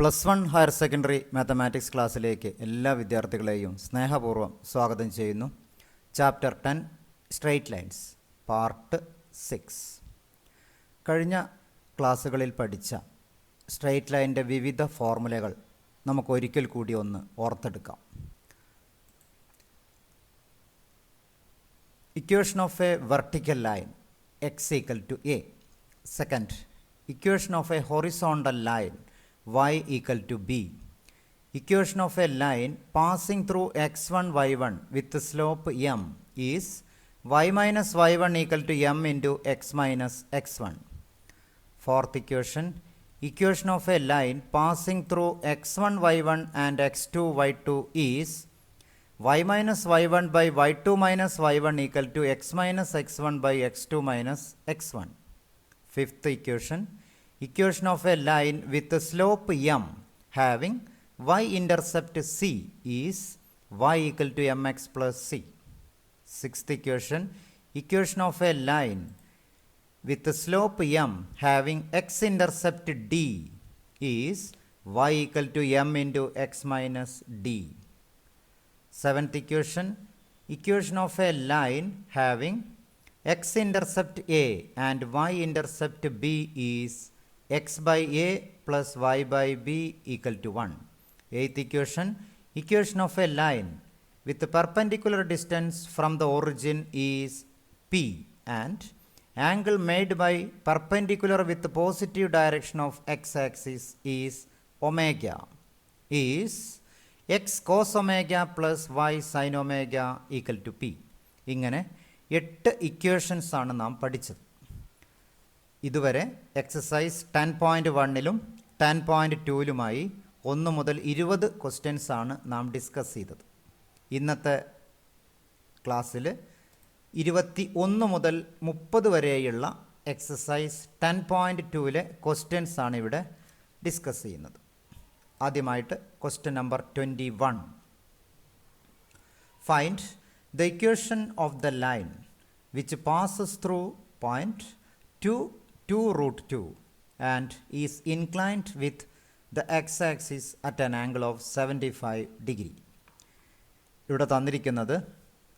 +1 higher secondary mathematics ക്ലാസ്സിലേക്ക് എല്ലാ വിദ്യാർത്ഥികളെയും സ്നേഹപൂർവ്വം സ്വാഗതം ചെയ്യുന്നു. Chapter 10 straight lines part 6. കഴിഞ്ഞ ക്ലാസ്സുകളിൽ പഠിച്ച സ്ട്രെയിറ്റ് ലൈനിൻ്റെ വിവിധ ഫോർമുലകൾ നമുക്കൊരിക്കൽ കൂടി ഒന്ന് ഓർത്തെടുക്കാം. Equation of a vertical line x = a. Second, equation of a horizontal line y = b. Equation of a line passing through x1 y1 with the slope m is y minus y1 = m into x minus x1. Fourth equation, equation of a line passing through x1 y1 and x2 y2 is y minus y1 by y2 minus y1 = x minus x1 by x2 minus x1. Fifth equation, equation of a line with the slope m having y-intercept c is y = mx plus c. Sixth equation, equation of a line with the slope m having x-intercept d is y = m into x minus d. Seventh equation, equation of a line having x-intercept a and y-intercept b is x by a plus y by b = 1. Eighth equation, equation of a line with the perpendicular distance from the origin is p and angle made by perpendicular with the positive direction of x-axis is omega is x cos omega plus y sin omega = p. ഇങ്ങനെ 8 equations ആണ് നാം പഠിച്ചത്. ഇതുവരെ exercise 10.1ലും 10.2ലുമായി 1 മുതൽ 20 questions ആണ് നാം discuss ചെയ്തത്. ഇന്നത്തെ ക്ലാസ്സിൽ 21 മുതൽ 30 വരെയുള്ള എക്സസൈസ് 10.2ലെ ക്വസ്റ്റ്യൻസ് ആണ് ഇവിടെ ഡിസ്കസ് ചെയ്യുന്നത്. ആദ്യമായിട്ട് question number 21. Find the equation of the line which passes through point 2√2 and is inclined with the x-axis at an angle of 75 degree. ഇവിടെ തന്നിരിക്കുന്നത്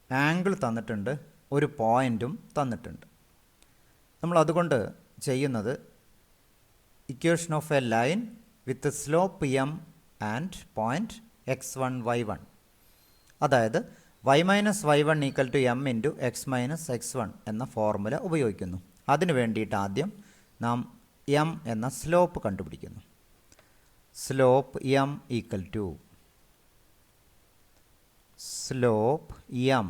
ആംഗിൾ തന്നിട്ടുണ്ട്, ഒരു പോയിൻറ്റും തന്നിട്ടുണ്ട്. നമ്മൾ അതുകൊണ്ട് ചെയ്യുന്നത് equation of A line with slope M and point x1 y1, അതായത് y minus y1 = m into X minus x1 എന്ന ഫോർമുല ഉപയോഗിക്കുന്നു. അതിനു വേണ്ടിയിട്ട് ആദ്യം നാം എം എന്ന സ്ലോപ്പ് കണ്ടുപിടിക്കുന്നു. Slope M = slope M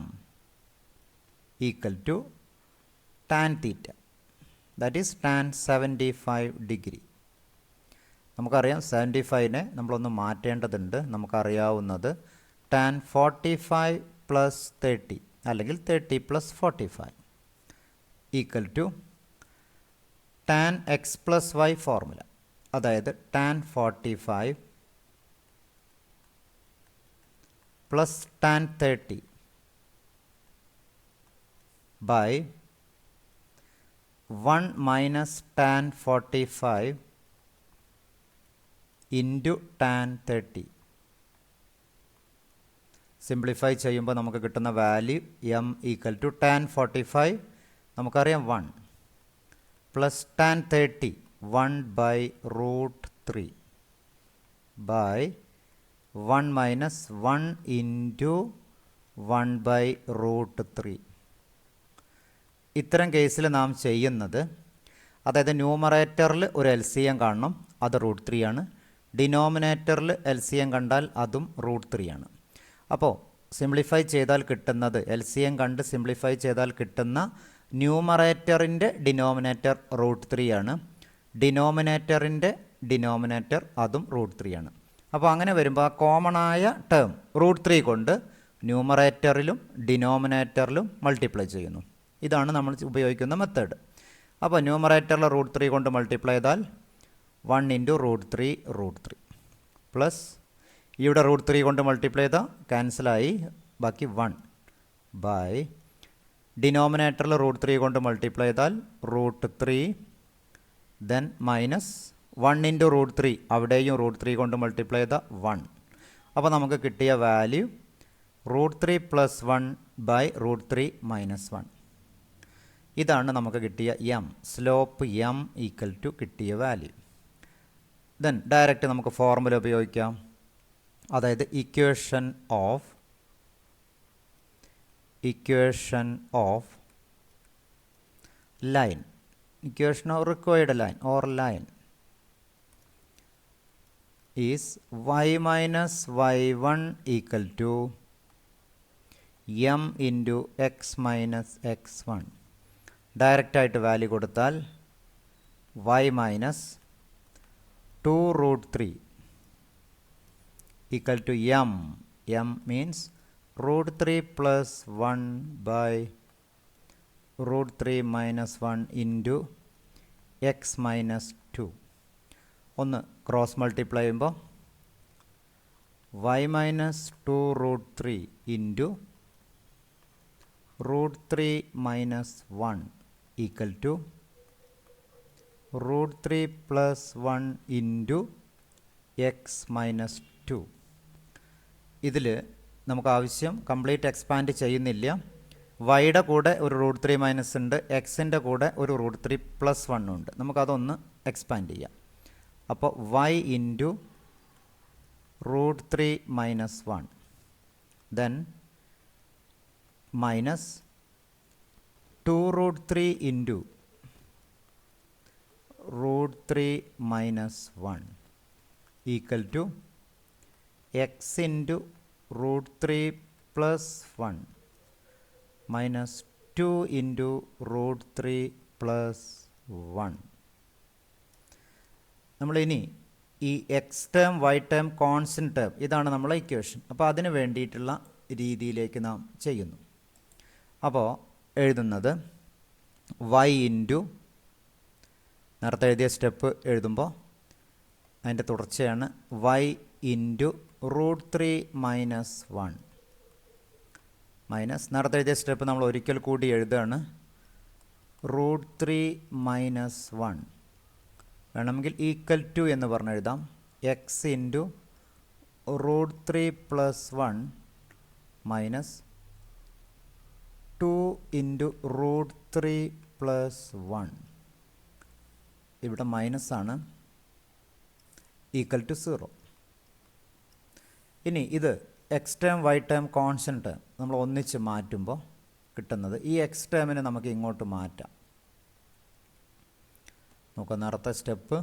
= tan theta, that is tan 75 degree. നമുക്കറിയാം 75നെ നമ്മളൊന്ന് മാറ്റേണ്ടതുണ്ട്. നമുക്കറിയാവുന്നത് tan 45 + 30 അല്ലെങ്കിൽ 30 + 45 = tan x plus y formula, അതായത് tan 45 plus tan 30 by 1 minus tan 45 into tan 30. Simplify ചെയ്യുമ്പോൾ നമുക്ക് കിട്ടുന്ന വാല്യൂ m = tan 45 നമുക്കറിയാം 1 plus tan 30 1 by √3 by 1 minus 1 into 1 by √3. ഇത്തരം കേസിൽ നാം ചെയ്യുന്നത്, അതായത് ന്യൂമറേറ്ററിൽ ഒരു LCM കാണണം, അത് √3 ആണ്. ഡിനോമിനേറ്ററിൽ LCM കണ്ടാൽ അതും √3 ആണ്. അപ്പോൾ സിംപ്ലിഫൈ ചെയ്താൽ കിട്ടുന്നത്, LCM കണ്ട് സിംപ്ലിഫൈ ചെയ്താൽ കിട്ടുന്ന ന്യൂമറേറ്ററിൻ്റെ ഡിനോമിനേറ്റർ √3 ആണ്. ഡിനോമിനേറ്ററിൻ്റെ ഡിനോമിനേറ്റർ അതും √3 ആണ്. അപ്പോൾ അങ്ങനെ വരുമ്പോൾ ആ കോമണായ ടേം √3 കൊണ്ട് ന്യൂമറേറ്ററിലും ഡിനോമിനേറ്ററിലും മൾട്ടിപ്ലൈ ചെയ്യുന്നു. ഇതാണ് നമ്മൾ ഉപയോഗിക്കുന്ന മെത്തേഡ്. അപ്പോൾ ന്യൂമറേറ്ററിൽ √3 കൊണ്ട് മൾട്ടിപ്ലൈ ചെയ്താൽ 1 × √3 പ്ലസ് ഇവിടെ √3 കൊണ്ട് മൾട്ടിപ്ലൈ ചെയ്താൽ ക്യാൻസലായി, ബാക്കി 1 ബൈ ഡിനോമിനേറ്ററിൽ √3 കൊണ്ട് മൾട്ടിപ്ലൈ ചെയ്താൽ √3 ദെൻ മൈനസ് 1 ഇൻറ്റു റൂട്ട് 3 അവിടെയും റൂട്ട് 3 കൊണ്ട് മൾട്ടിപ്ലൈ ചെയ്ത 1. അപ്പോൾ നമുക്ക് കിട്ടിയ value root 3 plus 1 by root 3 minus 1. ഇതാണ് നമുക്ക് കിട്ടിയ M, slope M equal to കിട്ടിയ വാല്യൂ. ദെൻ ഡയറക്റ്റ് നമുക്ക് ഫോർമുല ഉപയോഗിക്കാം. അതായത് equation of line, equation of required line or line is y minus y1 equal to M into X minus x1. ഡയറക്റ്റായിട്ട് value കൊടുത്താൽ y minus 2 root 3 equal to m. m means root 3 plus 1 by root 3 minus 1 into x minus 2. ഒന്ന് cross multiply ചെയ്യുമ്പോൾ y minus 2 root 3 into root 3 minus 1 equal to root 3 plus 1 into x minus 2. ഇതിൽ നമുക്ക് ആവശ്യം complete expand ചെയ്യുന്നില്ല. വൈയുടെ കൂടെ ഒരു root 3 minus ഉണ്ട്, എക്സിൻ്റെ കൂടെ ഒരു റൂട്ട് 3 പ്ലസ് 1 ഉണ്ട്. നമുക്കതൊന്ന് എക്സ്പാൻഡ് ചെയ്യാം. അപ്പോൾ y into root 3 minus 1 then minus 2 root 3 into root 3 minus 1 equal to x into root 3 plus 1 minus 2 into root 3 plus 1. നമ്മളിനി ഈ X term Y term constant term ഇതാണ് നമ്മളെ ഇക്വേഷൻ. അപ്പോൾ അതിന് വേണ്ടിയിട്ടുള്ള രീതിയിലേക്ക് നാം ചെയ്യുന്നു. അപ്പോൾ എഴുതുന്നത് y ഇൻറ്റു നേരത്തെ എഴുതിയ സ്റ്റെപ്പ് എഴുതുമ്പോൾ അതിൻ്റെ തുടർച്ചയാണ് y into root 3 minus 1 minus നേരത്തെ എഴുതിയ സ്റ്റെപ്പ് നമ്മൾ ഒരിക്കൽ കൂടി എഴുതുകയാണ് റൂട്ട് 3 മൈനസ് 1 വേണമെങ്കിൽ ഈക്വൽ ടു എന്ന് പറഞ്ഞ് എഴുതാം X into root 3 plus 1 minus 2 into root 3 plus 1. ഇവിടെ മൈനസ് ആണ്, ഈക്വൽ ടു 0. ഇനി ഇത് X term Y term constant term നമ്മൾ ഒന്നിച്ച് മാറ്റുമ്പോൾ കിട്ടുന്നത് ഈ എക്സ് ടേമിനെ നമുക്ക് ഇങ്ങോട്ട് മാറ്റാം. നോക്കാം നേരത്തെ സ്റ്റെപ്പ്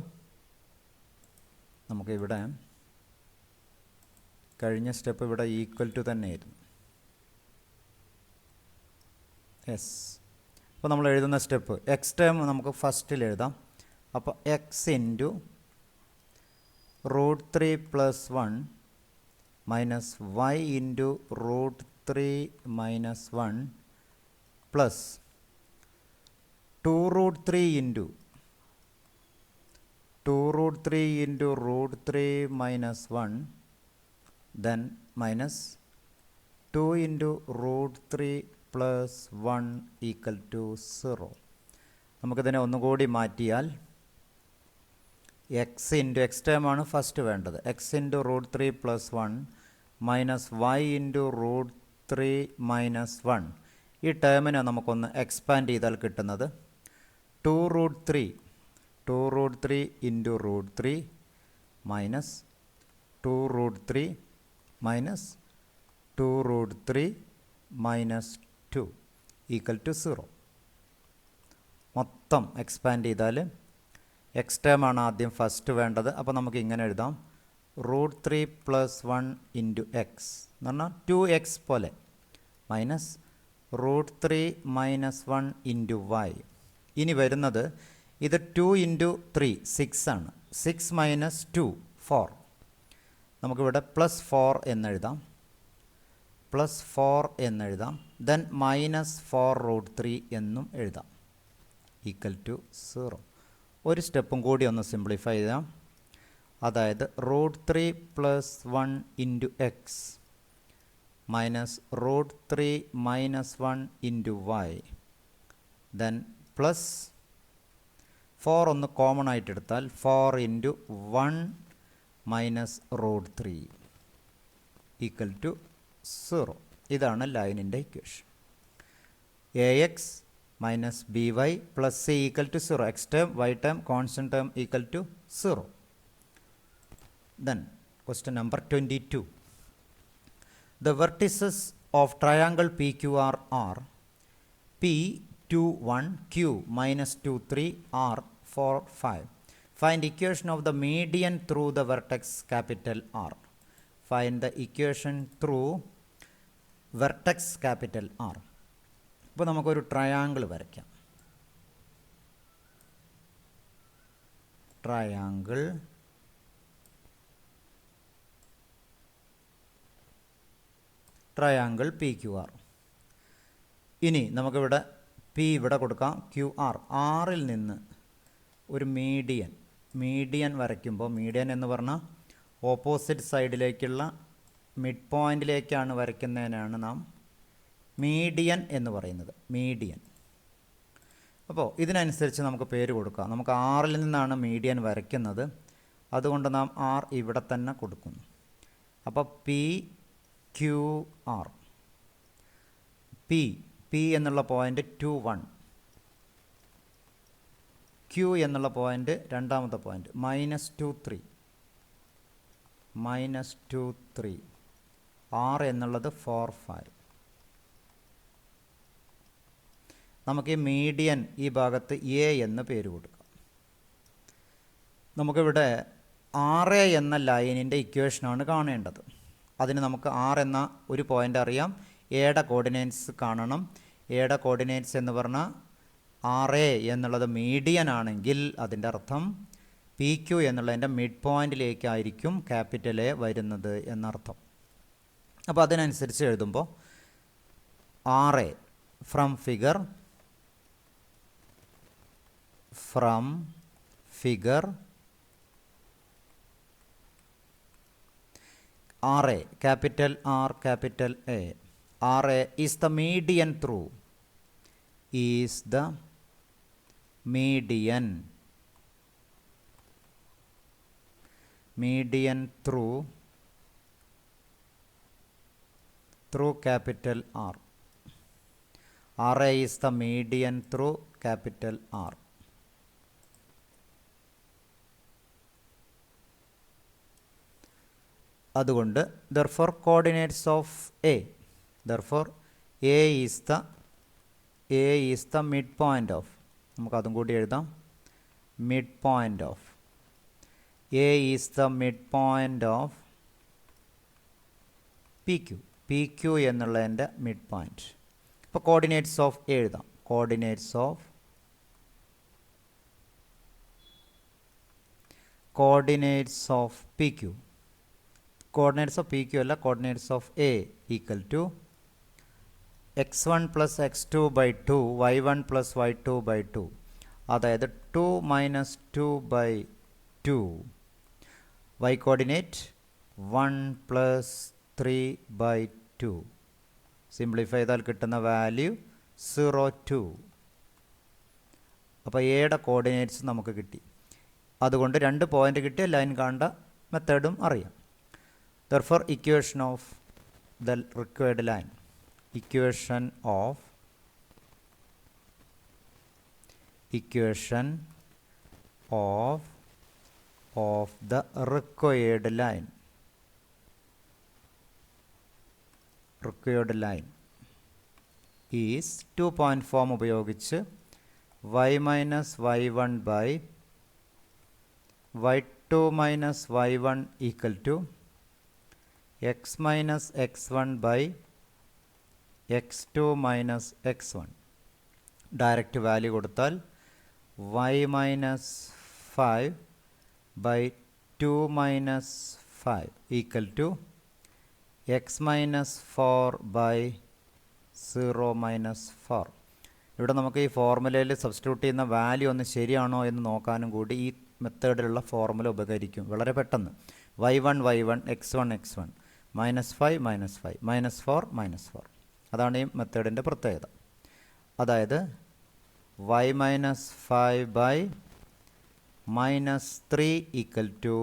നമുക്കിവിടെ കഴിഞ്ഞ സ്റ്റെപ്പ് ഇവിടെ ഈക്വൽ ടു തന്നെയായിരുന്നു. യെസ്. അപ്പോൾ നമ്മൾ എഴുതുന്ന സ്റ്റെപ്പ് എക്സ് ടേം നമുക്ക് ഫസ്റ്റിൽ എഴുതാം. അപ്പോൾ X into root 3 plus 1 minus y into root 3 minus 1 plus 2 root 3 into root 3 minus 1 then minus 2 into root 3 plus 1 equal to 0. നമുക്കിതിനെ ഒന്നുകൂടി മാറ്റിയാൽ എക്സ് ഇൻറ്റു എക്സ് ടേമാണ് ഫസ്റ്റ് വേണ്ടത്. X into root 3 plus 1 minus Y into root 3 minus 1. ഈ ടേമിനെ നമുക്കൊന്ന് expand ചെയ്താൽ കിട്ടുന്നത് 2 root 3 into root 3 minus 2 root 3 minus 2 root 3 minus 2 equal to 0. മൊത്തം എക്സ്പാൻഡ് ചെയ്താൽ എക്സ് ടേമാണ് ആദ്യം ഫസ്റ്റ് വേണ്ടത്. അപ്പോൾ നമുക്ക് ഇങ്ങനെ എഴുതാം റൂട്ട് 3 പ്ലസ് 1 ഇൻറ്റു എക്സ് എന്ന് പറഞ്ഞാൽ 2x പോലെ minus root 3 minus 1 into Y. ഇനി വരുന്നത് ഇത് 2 ഇൻറ്റു 3 6 ആണ്. 6 മൈനസ് 2 4. നമുക്കിവിടെ പ്ലസ് 4 എന്നെഴുതാം. ദെൻ മൈനസ് 4 റൂട്ട് 3 എന്നും എഴുതാം ഈക്വൽ ടു 0. ഒരു സ്റ്റെപ്പും കൂടി ഒന്ന് സിംപ്ലിഫൈ ചെയ്യാം. അതായത് root 3 plus 1 into X minus root 3 minus 1 into Y then plus 4 ഒന്ന് കോമൺ ആയിട്ട് എടുത്താൽ 4 into 1 minus root 3 equal to 0. ഇതാണ് ലൈനിൻ്റെ ഇക്വേഷൻ. A X minus B Y plus C equal to 0. X term Y term constant term equal to 0. Then question number 22. The vertices of triangle PQR are P 2 1 Q minus 2 3 R 4 5. Find equation of the median through the vertex capital R. Find the equation through vertex capital R. ഇപ്പോൾ നമുക്കൊരു triangle വരയ്ക്കാം. Triangle P Q R. ഇനി നമുക്കിവിടെ P ഇവിടെ കൊടുക്കാം, Q R. ആറിൽ നിന്ന് ഒരു മീഡിയൻ വരയ്ക്കുമ്പോൾ, മീഡിയൻ എന്ന് പറഞ്ഞാൽ ഓപ്പോസിറ്റ് സൈഡിലേക്കുള്ള മിഡ് പോയിൻറ്റിലേക്കാണ് വരയ്ക്കുന്നതിനാണ് നാം മീഡിയൻ എന്ന് പറയുന്നത്. മീഡിയൻ. അപ്പോൾ ഇതിനനുസരിച്ച് നമുക്ക് പേര് കൊടുക്കാം. നമുക്ക് ആറിൽ നിന്നാണ് മീഡിയൻ വരയ്ക്കുന്നത്, അതുകൊണ്ട് നാം ആർ ഇവിടെ തന്നെ കൊടുക്കുന്നു. അപ്പോൾ പി ക്യു ആർ. പി എന്നുള്ള പോയിൻ്റ് 2 1, ക്യു എന്നുള്ള പോയിൻ്റ് രണ്ടാമത്തെ പോയിൻ്റ് -2 3, ആർ എന്നുള്ളത് 4 5. നമുക്ക് ഈ മീഡിയൻ ഈ ഭാഗത്ത് എ എന്ന് പേര് കൊടുക്കാം. നമുക്കിവിടെ 6 എന്ന ലൈനിൻ്റെ ഇക്വേഷനാണ് കാണേണ്ടത്. അതിന് നമുക്ക് ആർ എന്ന ഒരു പോയിൻ്റ് അറിയാം, എയുടെ കോർഡിനേറ്റ്സ് കാണണം. എയുടെ കോർഡിനേറ്റ്സ് എന്ന് പറഞ്ഞാൽ 6 എന്നുള്ളത് മീഡിയൻ ആണെങ്കിൽ അതിൻ്റെ അർത്ഥം പി ക്യു എന്നുള്ളതിൻ്റെ മിഡ് പോയിൻറ്റിലേക്കായിരിക്കും ക്യാപിറ്റൽ എ വരുന്നത് എന്നർത്ഥം. അപ്പോൾ അതിനനുസരിച്ച് എഴുതുമ്പോൾ 6 from figure 6 capital R capital A. RA is the median through. Median through capital R. RA is the median through capital R. അതുകൊണ്ട് therefore coordinates of A, therefore A is the midpoint of, നമുക്കതും കൂടി എഴുതാം, midpoint of A is the midpoint of PQ എന്നുള്ളതിൻ്റെ mid point. ഇപ്പോൾ coordinates of എഴുതാം. Coordinates of PQ. Coordinates of PQ അല്ല, coordinates of A equal to x1 plus x2 by 2 y1 plus y2 by 2, അതായത് 2 minus 2 by 2. Y coordinate 1 plus 3 by 2. Simplify ചെയ്താൽ കിട്ടുന്ന value 0 2. അപ്പോൾ എയുടെ coordinates നമുക്ക് കിട്ടി. അതുകൊണ്ട് 2 പോയിൻ്റ് കിട്ടിയ ലൈൻ കാണേണ്ട മെത്തേഡും അറിയാം. Therefore equation of the required line, equation of the required line is 2-point form ഉപയോഗിച്ച് y minus y1 by y2 minus y1 equal to x minus x1 by x2 minus x1. Direct value കൊടുത്താൽ y minus 5 by 2 minus 5 equal to x minus 4 by 0 minus 4. ഇവിടെ നമുക്ക് ഈ ഫോർമുലയിൽ substitute ചെയ്യുന്ന value ഒന്ന് ശരിയാണോ എന്ന് നോക്കാനും കൂടി ഈ മെത്തേഡിലുള്ള ഫോർമുല ഉപകരിക്കും വളരെ പെട്ടെന്ന്. y1 x1 -5 -4 അതാണ് ഈ മെത്തേഡിൻ്റെ പ്രത്യേകത. അതായത് y minus 5 by minus 3 equal to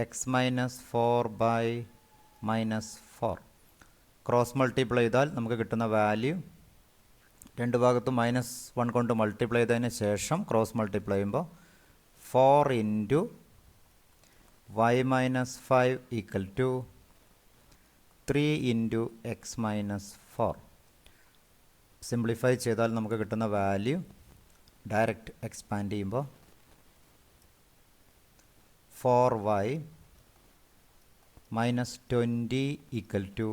x minus 4 by minus 4. Cross multiply ചെയ്താൽ നമുക്ക് കിട്ടുന്ന വാല്യൂ രണ്ട് ഭാഗത്തും -1 കൊണ്ട് മൾട്ടിപ്ലൈ ചെയ്തതിന് ശേഷം ക്രോസ് മൾട്ടിപ്ലൈ ചെയ്യുമ്പോൾ 4 into y minus 5 equal to 3 into X minus 4. Simplify ചെയ്താൽ നമുക്ക് കിട്ടുന്ന വാല്യൂ ഡയറക്റ്റ് എക്സ്പാൻഡ് ചെയ്യുമ്പോൾ 4y minus 20 equal to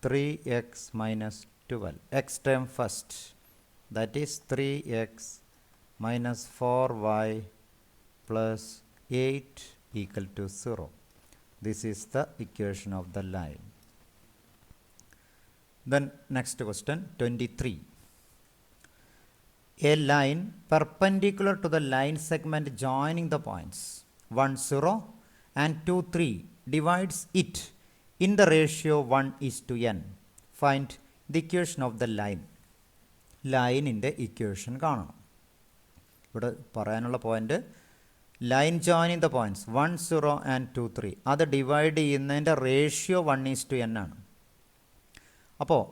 3x minus 12. X term first, that is 3x minus 4y plus 8 equal to 0. This is the equation of the line. Then next question 23. A line perpendicular to the line segment joining the points 1 0 and 2 3 divides it in the ratio 1:n. Find the equation of the line. ലൈനിൻ്റെ equation കാണണം. ഇവിടെ പറയാനുള്ള point line joining the points 1 0 and 2 3 അത് divide ചെയ്യുന്നതിൻ്റെ ratio 1:n ആണ്. അപ്പോൾ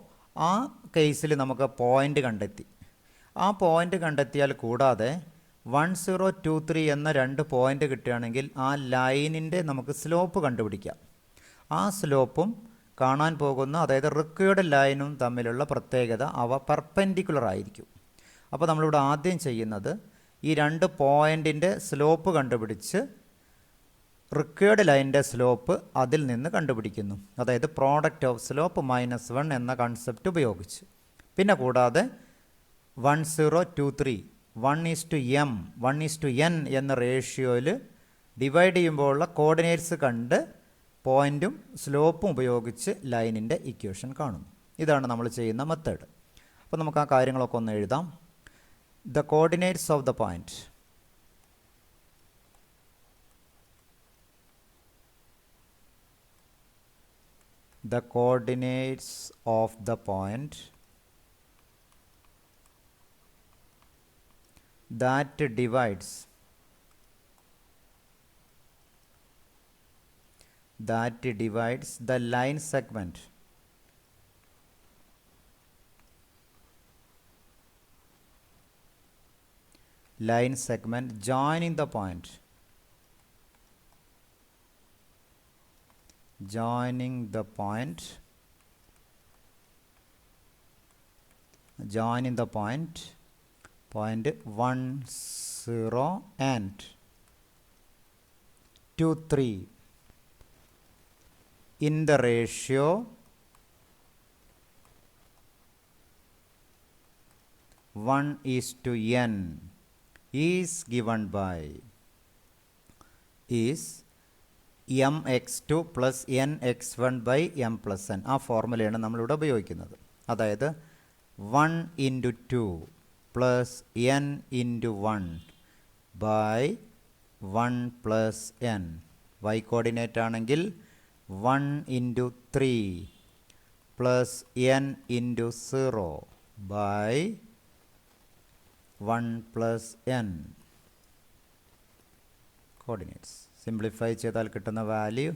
ആ കേസിൽ നമുക്ക് പോയിൻ്റ് കണ്ടെത്തി. ആ പോയിൻ്റ് കണ്ടെത്തിയാൽ കൂടാതെ 1 0 2 3 എന്ന രണ്ട് പോയിൻ്റ് കിട്ടുകയാണെങ്കിൽ ആ ലൈനിൻ്റെ നമുക്ക് സ്ലോപ്പ് കണ്ടുപിടിക്കാം. ആ സ്ലോപ്പും കാണാൻ പോകുന്ന അതായത് റിക്വയർഡ് ലൈനും തമ്മിലുള്ള പ്രത്യേകത അവ പെർപെൻഡിക്കുലർ ആയിരിക്കും. അപ്പോൾ നമ്മളിവിടെ ആദ്യം ചെയ്യുന്നത് ഈ രണ്ട് പോയിൻറ്റിൻ്റെ സ്ലോപ്പ് കണ്ടുപിടിച്ച് റിക്വയർഡ് ലൈനിൻ്റെ സ്ലോപ്പ് അതിൽ നിന്ന് കണ്ടുപിടിക്കുന്നു. അതായത് പ്രോഡക്റ്റ് ഓഫ് സ്ലോപ്പ് -1 എന്ന കൺസെപ്റ്റ് ഉപയോഗിച്ച്. പിന്നെ കൂടാതെ 1 0 2 3 1:m 1:n എന്ന റേഷ്യോയിൽ ഡിവൈഡ് ചെയ്യുമ്പോഴുള്ള കോർഡിനേറ്റ്സ് കണ്ട് പോയിൻറ്റും സ്ലോപ്പും ഉപയോഗിച്ച് ലൈനിൻ്റെ ഇക്വേഷൻ കാണുന്നു. ഇതാണ് നമ്മൾ ചെയ്യുന്ന മെത്തേഡ്. അപ്പോൾ നമുക്ക് ആ കാര്യങ്ങളൊക്കെ ഒന്ന് എഴുതാം. The coordinates of the point the coordinates of the point that divides the line segment joining the point point 1 0 and 2 3 in the ratio 1:n is given by mx2 plus nx1 by m plus n. ആ ഫോർമുലയാണ് നമ്മളിവിടെ ഉപയോഗിക്കുന്നത്. അതായത് 1 into 2 plus n into 1 by 1 plus n. y coordinate ആണെങ്കിൽ 1 into 3 plus n into 0 by 1 plus n. Coordinates simplify ചെയ്താൽ കിട്ടുന്ന value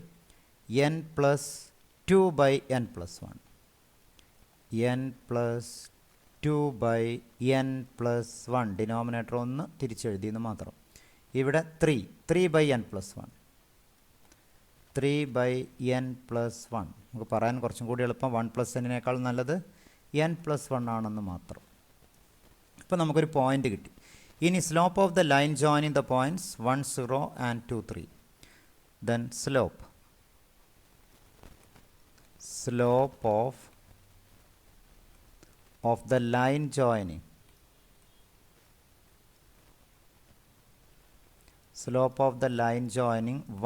n plus 2 by n plus 1. n plus 2 by n plus 1 denominator ഒന്ന് തിരിച്ചെഴുതിയെന്ന് മാത്രം. ഇവിടെ 3 by n plus 1 3 by n plus 1. നമുക്ക് പറയാൻ കുറച്ചും കൂടി എളുപ്പം 1 plus n-നേക്കാൾ നല്ലത് n plus 1 ആണെന്ന് മാത്രം. ഇപ്പോൾ നമുക്കൊരു പോയിൻ്റ് കിട്ടി. ഇനി slope of the line joining the points 1 0 and 2 3. Then slope of the line joining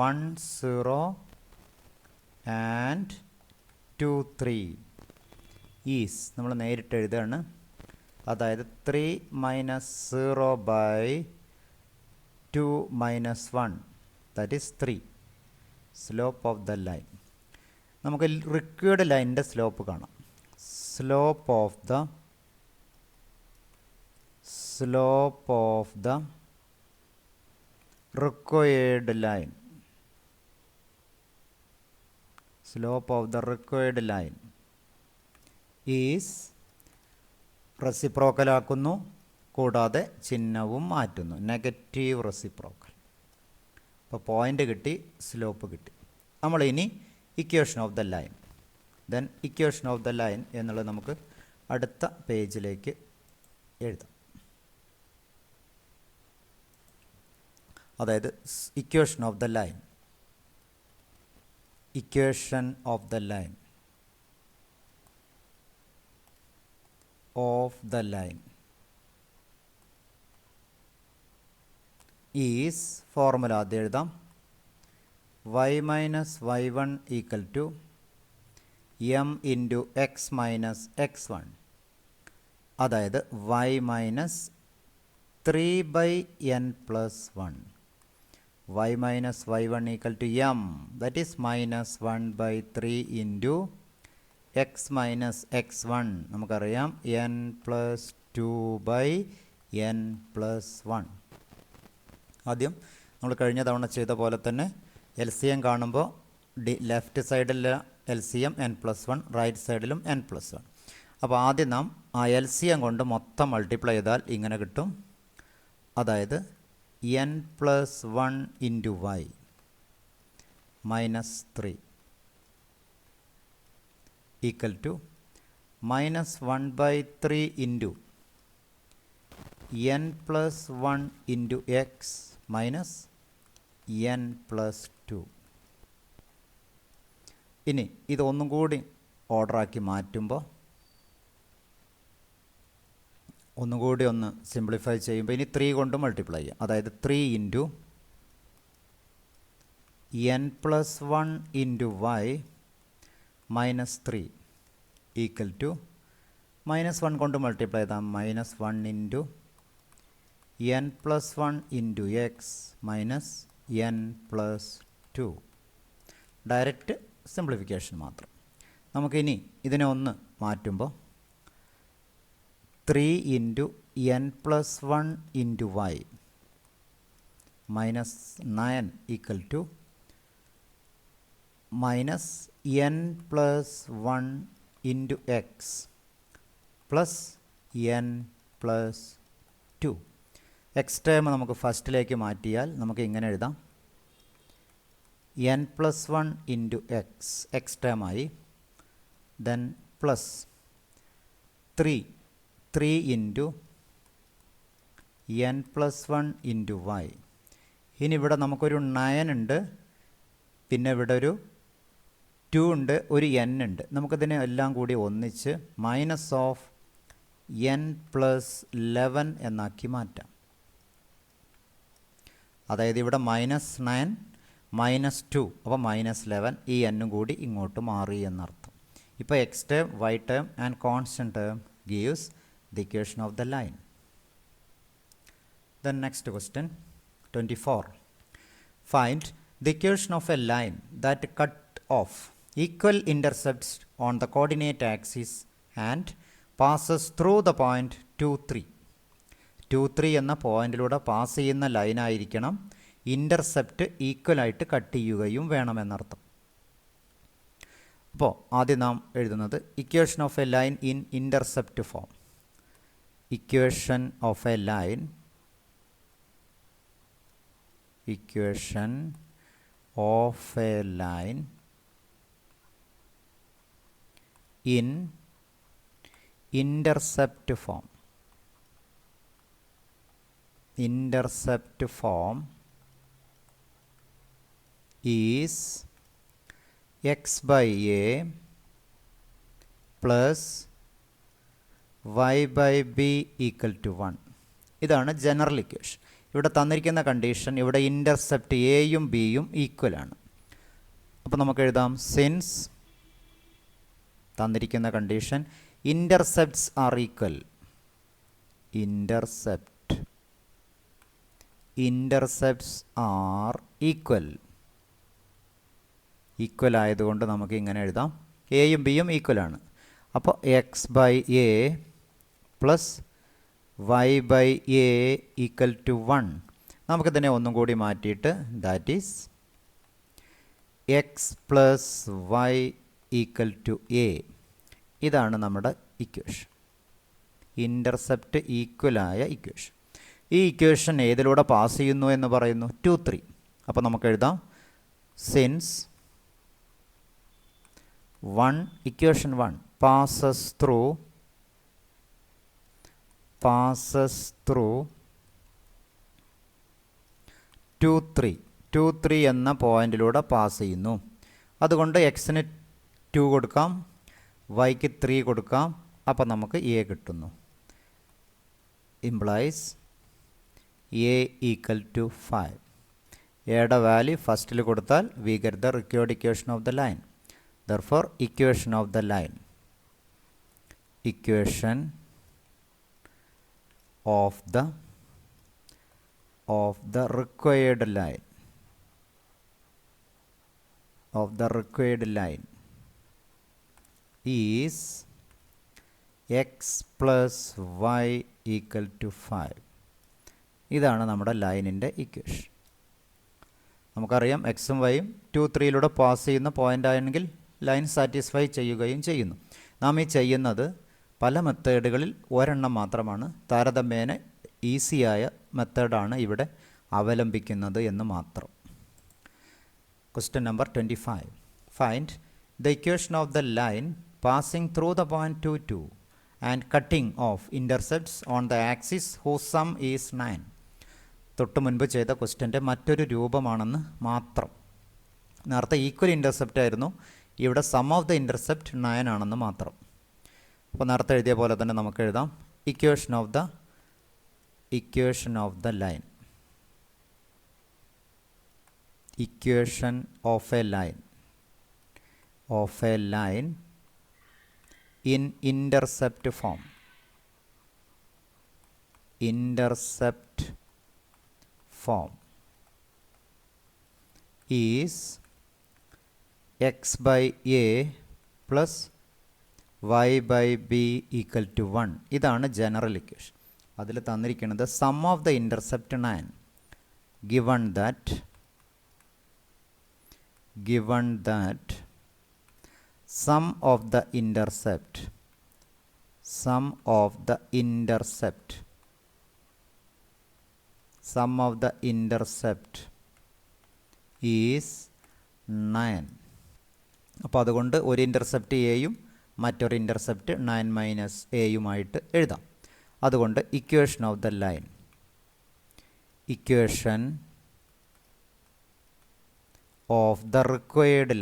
1 0 and 2 3 is നമ്മൾ നേരിട്ട് എഴുതുകയാണ്. അതായത് 3 minus 0 by 2 minus 1, that is 3. Slope of the line. നമുക്ക് റിക്വയർഡ് ലൈനിൻ്റെ സ്ലോപ്പ് കാണാം. Slope of the required line, slope of the required line is reciprocal ആക്കുന്നു, കൂടാതെ ചിഹ്നവും മാറ്റുന്നു, നെഗറ്റീവ് റെസിപ്രോക്കൽ. അപ്പോൾ പോയിൻ്റ് കിട്ടി, സ്ലോപ്പ് കിട്ടി. നമ്മൾ ഇനി equation of the line, then equation of the line എന്നുള്ളത് നമുക്ക് അടുത്ത പേജിലേക്ക് എഴുതാം. അതായത് equation of the line, equation of the line of the line is formula ആദ്യം എഴുതാം. y minus y1 equal to m into x minus x1, അതായത് y minus 3 by n plus 1. y minus y1 equal to m, that is minus 1 by 3 into x minus x1, നമുക്കറിയാം n plus 2 by n plus 1. ആദ്യം നമ്മൾ കഴിഞ്ഞ തവണ ചെയ്ത പോലെ തന്നെ L C M കാണുമ്പോൾ ലെഫ്റ്റ് സൈഡിലെ L C M n plus 1, right സൈഡിലും n പ്ലസ് 1. അപ്പോൾ ആദ്യം നാം ആ എൽ സി എം കൊണ്ട് മൊത്തം മൾട്ടിപ്ലൈ ചെയ്താൽ ഇങ്ങനെ കിട്ടും. അതായത് n plus 1 into y minus 3 equal to minus 1 by 3 into n plus 1 into x minus n plus 2. ഇനി ഇതൊന്നും കൂടി ഓർഡറാക്കി മാറ്റുമ്പോൾ ഒന്നുകൂടി ഒന്ന് സിംപ്ലിഫൈ ചെയ്യുമ്പോൾ ഇനി 3 കൊണ്ട് മൾട്ടിപ്ലൈ ചെയ്യാം. അതായത് 3 into n plus 1 into y minus 3 equal to minus 1 കൊണ്ട് മൾട്ടിപ്ലൈ ചെയ്താൽ minus 1 into n plus 1 into X minus n plus 2. Direct simplification മാത്രം. നമുക്കിനി ഇതിനെ ഒന്ന് മാറ്റുമ്പോൾ 3 into n plus 1 into y minus 9 equal to minus n plus 1 into x plus n plus 2. X term നമുക്ക് ഫസ്റ്റിലേക്ക് മാറ്റിയാൽ നമുക്ക് ഇങ്ങനെ എഴുതാം. n plus 1 into x, x ടേമായി, then plus 3 into n plus 1 into y. ഇനി ഇവിടെ നമുക്കൊരു 9 ഉണ്ട്, പിന്നെ ഇവിടെ ഒരു 2 ഉണ്ട്, ഒരു n ഉണ്ട്. നമുക്കിതിനെ എല്ലാം കൂടി ഒന്നിച്ച് മൈനസ് ഓഫ് n പ്ലസ് 11 എന്നാക്കി മാറ്റാം. അതായത് ഇവിടെ മൈനസ് 9 മൈനസ് 2, അപ്പോൾ മൈനസ് 11, ഈ എന്നും കൂടി ഇങ്ങോട്ട് മാറി എന്നർത്ഥം. ഇപ്പോൾ x term, Y term and constant term gives the equation of the line. Then next question 24. Find the equation of a line that cut off equal intercepts on the coordinate axis and passes through the point 2, 3. 2, 3 എന്ന പോയിന്റിലൂടെ pass ചെയ്യുന്ന ലൈനായിരിക്കണം, intercept ഈക്വലായിട്ട് cut ചെയ്യുകയും വേണമെന്നർത്ഥം. അപ്പോൾ ആദ്യം നാം എഴുതുന്നത് equation of A line in intercept form. Equation of A line, equation of A line in intercept form. Intercept form is x by a plus y by b equal to 1. ഇതാണ് general equation. ഇവിടെ തന്നിരിക്കുന്ന condition, ഇവിടെ intercept എയും ബിയും ഈക്വലാണ്. അപ്പോൾ നമുക്ക് എഴുതാം, സിൻസ് തന്നിരിക്കുന്ന condition intercepts are equal, intercepts are equal ആയതുകൊണ്ട് നമുക്ക് ഇങ്ങനെ എഴുതാം, എയും ബിയും ഈക്വലാണ്. അപ്പോൾ x by a plus y by a equal to 1 നമുക്കിതിനെ ഒന്നും കൂടി മാറ്റിയിട്ട് that is x plus y equal to a. ഇതാണ് നമ്മുടെ ഇക്വേഷൻ, ഇൻ്റർസെപ്റ്റ് ഈക്വലായ ഇക്വേഷൻ. ഈ ഇക്വേഷൻ ഏതിലൂടെ പാസ് ചെയ്യുന്നു എന്ന് പറയുന്നു? 2, 3. അപ്പോൾ നമുക്ക് എഴുതാം സിൻസ് ഇക്വേഷൻ 1 passes through 2, 3 എന്ന പോയിന്റിലൂടെ പാസ് ചെയ്യുന്നു. അതുകൊണ്ട് എക്സിന് 2 കൊടുക്കാം, വൈക്ക് 3 കൊടുക്കാം. അപ്പോൾ നമുക്ക് എ കിട്ടുന്നു. Implies a equal to 5. എയുടെ വാല്യൂ ഫസ്റ്റിൽ കൊടുത്താൽ we get the required equation of the line. Therefore, equation of the line, equation of the required line, is x plus y equal to 5. ഇതാണ് നമ്മുടെ ലൈനിൻ്റെ ഇക്വേഷൻ. നമുക്കറിയാം എക്സും വൈയും 2, 3 pass ചെയ്യുന്ന point ആണെങ്കിൽ ലൈൻ സാറ്റിസ്ഫൈ ചെയ്യുകയും ചെയ്യുന്നു. നാം ഈ ചെയ്യുന്നത് പല മെത്തേഡുകളിൽ ഒരെണ്ണം മാത്രമാണ്, താരതമ്യേന ഈസിയായ മെത്തേഡാണ് ഇവിടെ അവലംബിക്കുന്നത് എന്ന് മാത്രം. Question number 25. Find the equation of the line passing through the point 2, 2 and cutting off intercepts on the axis whose sum is 9. തൊട്ട് മുൻപ് ചെയ്ത ക്വസ്റ്റ്യൻ്റെ മറ്റൊരു രൂപമാണെന്ന് മാത്രം. നേരത്തെ ഈക്വൽ ഇൻ്റർസെപ്റ്റ് ആയിരുന്നു, ഇവിടെ സം ഓഫ് ദ ഇൻ്റർസെപ്റ്റ് 9 ആണെന്ന് മാത്രം. അപ്പോൾ നേരത്തെ എഴുതിയ പോലെ തന്നെ നമുക്ക് എഴുതാം equation of the line, equation of A line in intercept form. is x by a plus y by b equal to 1. ഇതാണ് ജനറൽ ഇക്വേഷൻ. അതിൽ തന്നിരിക്കുന്നത് sum of the intercept 9 given that sum of the intercept is 9. അപ്പോൾ അതുകൊണ്ട് ഒരു intercept എയും മറ്റൊരു intercept 9 minus എയുമായിട്ട് എഴുതാം. അതുകൊണ്ട് equation of the line, equation of the required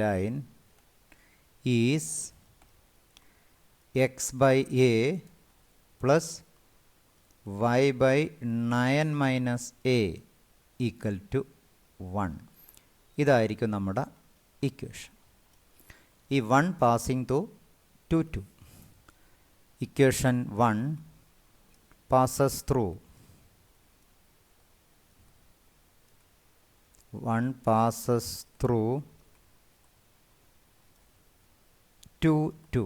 line, is x by a plus y by 9 minus a equal to 1. ഇതായിരിക്കും നമ്മുടെ equation. ഈ 1 passing through 2, 2. Equation 1 passes through 2, 2.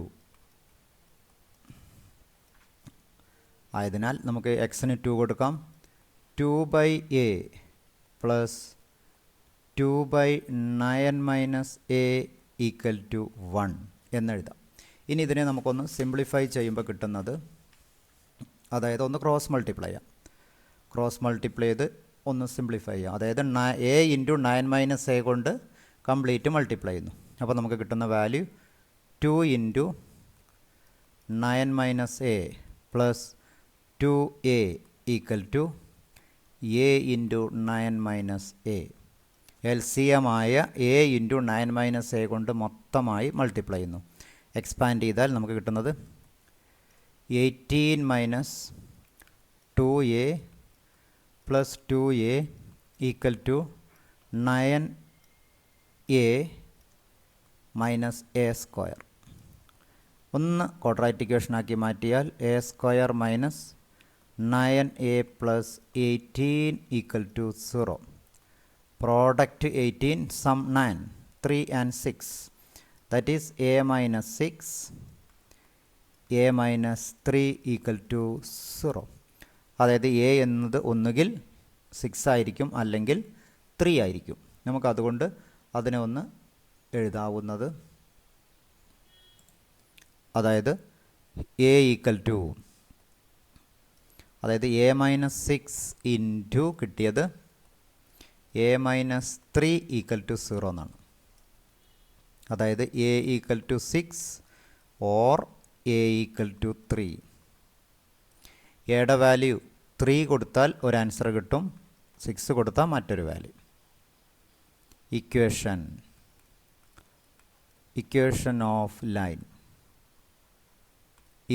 ആയതിനാൽ നമുക്ക് എക്സിന് 2 കൊടുക്കാം. 2 by a plus 2 by 9 minus a equal to 1 എന്നെഴുതാം. ഇനി ഇതിനെ നമുക്കൊന്ന് സിംപ്ലിഫൈ ചെയ്യുമ്പോൾ കിട്ടുന്നത്, അതായത് ഒന്ന് ക്രോസ് മൾട്ടിപ്ലൈ ചെയ്ത് ഒന്ന് സിംപ്ലിഫൈ ചെയ്യാം. അതായത് a ഇൻറ്റു 9 മൈനസ് എ കൊണ്ട് കംപ്ലീറ്റ് മൾട്ടിപ്ലൈ ചെയ്യുന്നു. അപ്പോൾ നമുക്ക് കിട്ടുന്ന value 2 into 9 minus a plus 2a equal to a into 9 minus a. എൽസിയമായ a ഇൻറ്റു 9 മൈനസ് എ കൊണ്ട് മൊത്തമായി മൾട്ടിപ്ലൈ ചെയ്യുന്നു. എക്സ്പാൻഡ് ചെയ്താൽ നമുക്ക് കിട്ടുന്നത് 18 minus 2a plus 2a equal to 9a minus a square. ഒന്ന് ക്വാഡ്രാറ്റിക് ഇക്വേഷനാക്കി മാറ്റിയാൽ a square minus 9a plus 18 equal to 0. Product 18 some 9 3 and 6. That is a minus 6 a minus 3 equal to 0. അതായത് A എന്നത് ഒന്നുകിൽ 6 ആയിരിക്കും അല്ലെങ്കിൽ 3 ആയിരിക്കും. നമുക്കതുകൊണ്ട് അതിനെ ഒന്ന് എഴുതാവുന്നത്, അതായത് എ ഈക്വൽ ടു, അതായത് എ മൈനസ് 6 ഇൻറ്റു കിട്ടിയത് എ മൈനസ് 3 ഈക്വൽ ടു 0 എന്നാണ്. അതായത് a equal to 6 or a equal to 3. എയുടെ വാല്യൂ 3 കൊടുത്താൽ ഒരു ആൻസർ കിട്ടും, 6 കൊടുത്താൽ മറ്റൊരു value. Equation of line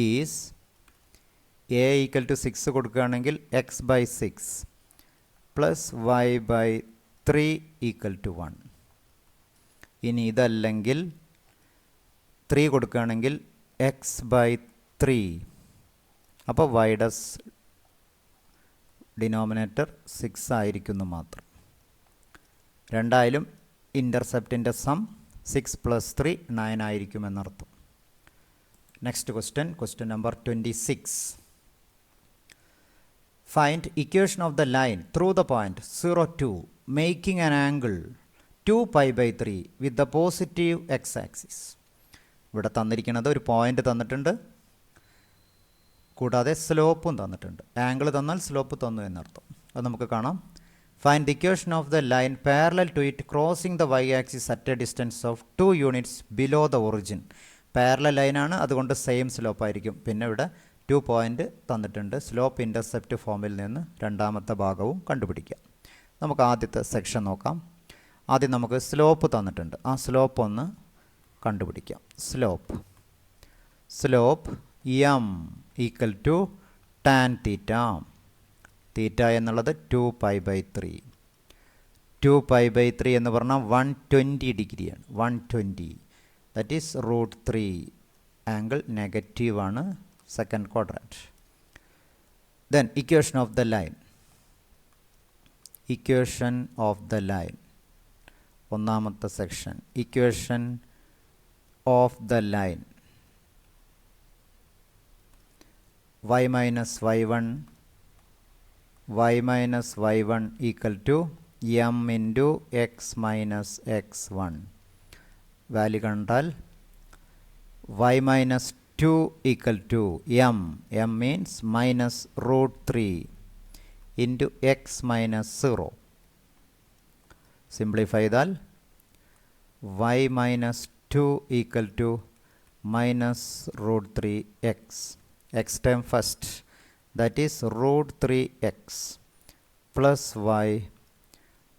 is a equal to 6 കൊടുക്കുകയാണെങ്കിൽ x by 6 plus y by 3 equal to 1. ഇനി ഇതല്ലെങ്കിൽ 3 കൊടുക്കുകയാണെങ്കിൽ എക്സ് ബൈ 3, അപ്പോൾ വൈയുടെ ഡിനോമിനേറ്റർ 6 ആയിരിക്കുന്നു മാത്രം. രണ്ടായാലും ഇൻ്റർസെപ്റ്റിൻ്റെ സം 6 പ്ലസ് 3 9 ആയിരിക്കുമെന്നർത്ഥം. Next question number 26. Find equation of the line through the point 0, 2 making an angle 2 pi by 3 with the positive x-axis. ഇവിടെ തന്നിരിക്കുന്നത് ഒരു പോയിന്റ് തന്നിട്ടുണ്ട്, കൂടാതെ സ്ലോപ്പും തന്നിട്ടുണ്ട്. ആംഗിൾ തന്നാൽ സ്ലോപ്പ് തന്നു എന്നർത്ഥം. അത് നമുക്ക് കാണാം. Find the equation of the line parallel to it crossing the y-axis at a distance of 2 units below the origin. Parallel ലൈനാണ്, അതുകൊണ്ട് സെയിം സ്ലോപ്പ് ആയിരിക്കും. പിന്നെ ഇവിടെ 2 പോയിൻ്റ് തന്നിട്ടുണ്ട്. സ്ലോപ്പ് ഇൻ്റർസെപ്റ്റ് ഫോമിൽ നിന്ന് രണ്ടാമത്തെ ഭാഗവും കണ്ടുപിടിക്കാം. നമുക്ക് ആദ്യത്തെ സെക്ഷൻ നോക്കാം. ആദ്യം നമുക്ക് സ്ലോപ്പ് തന്നിട്ടുണ്ട്. ആ സ്ലോപ്പ് ഒന്ന് കണ്ടുപിടിക്കാം. Slope M equal to tan theta. Theta എന്നുള്ളത് 2 പൈ ബൈ 3. 2 പൈ ബൈ 3 എന്ന് പറഞ്ഞാൽ 120 ഡിഗ്രിയാണ്. 120 ദാറ്റ് ഈസ് √3. ആംഗിൾ നെഗറ്റീവ് ആണ്, second quadrant. Then equation of the line ഒന്നാമത്തെ സെക്ഷൻ. Equation of the line y minus y1 equal to M into X minus x1. Value കണ്ടാൽ y minus 2 equal to m means minus √3 into X minus 0. Simplify ചെയ്താൽ y minus 2 equal to minus √3 x term first, that is √3x plus y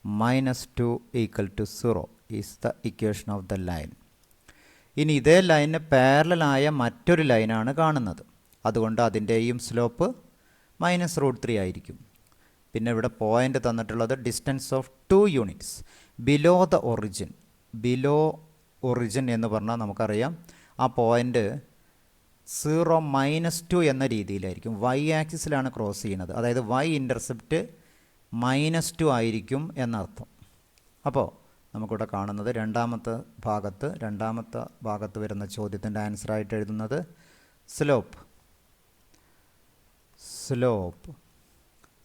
minus 2 equal to 0 is the equation of the line. ഇനി ഇതേ ലൈനിന് പാരലലായ മറ്റൊരു ലൈനാണ് കാണുന്നത്, അതുകൊണ്ട് അതിൻ്റെയും slope minus √3 ആയിരിക്കും. പിന്നെ ഇവിടെ പോയിൻ്റ് തന്നിട്ടുള്ളത് distance of 2 units below the origin. Below origin എന്ന് പറഞ്ഞാൽ നമുക്കറിയാം ആ പോയിൻ്റ് 0 മൈനസ് 2 എന്ന രീതിയിലായിരിക്കും. y ആക്സിസിലാണ് ക്രോസ് ചെയ്യുന്നത്, അതായത് y ഇൻ്റർസെപ്റ്റ് -2 ആയിരിക്കും എന്നർത്ഥം. അപ്പോൾ നമുക്കിവിടെ കാണുന്നത് രണ്ടാമത്തെ ഭാഗത്ത് വരുന്ന ചോദ്യത്തിൻ്റെ ആൻസറായിട്ട് എഴുതുന്നത്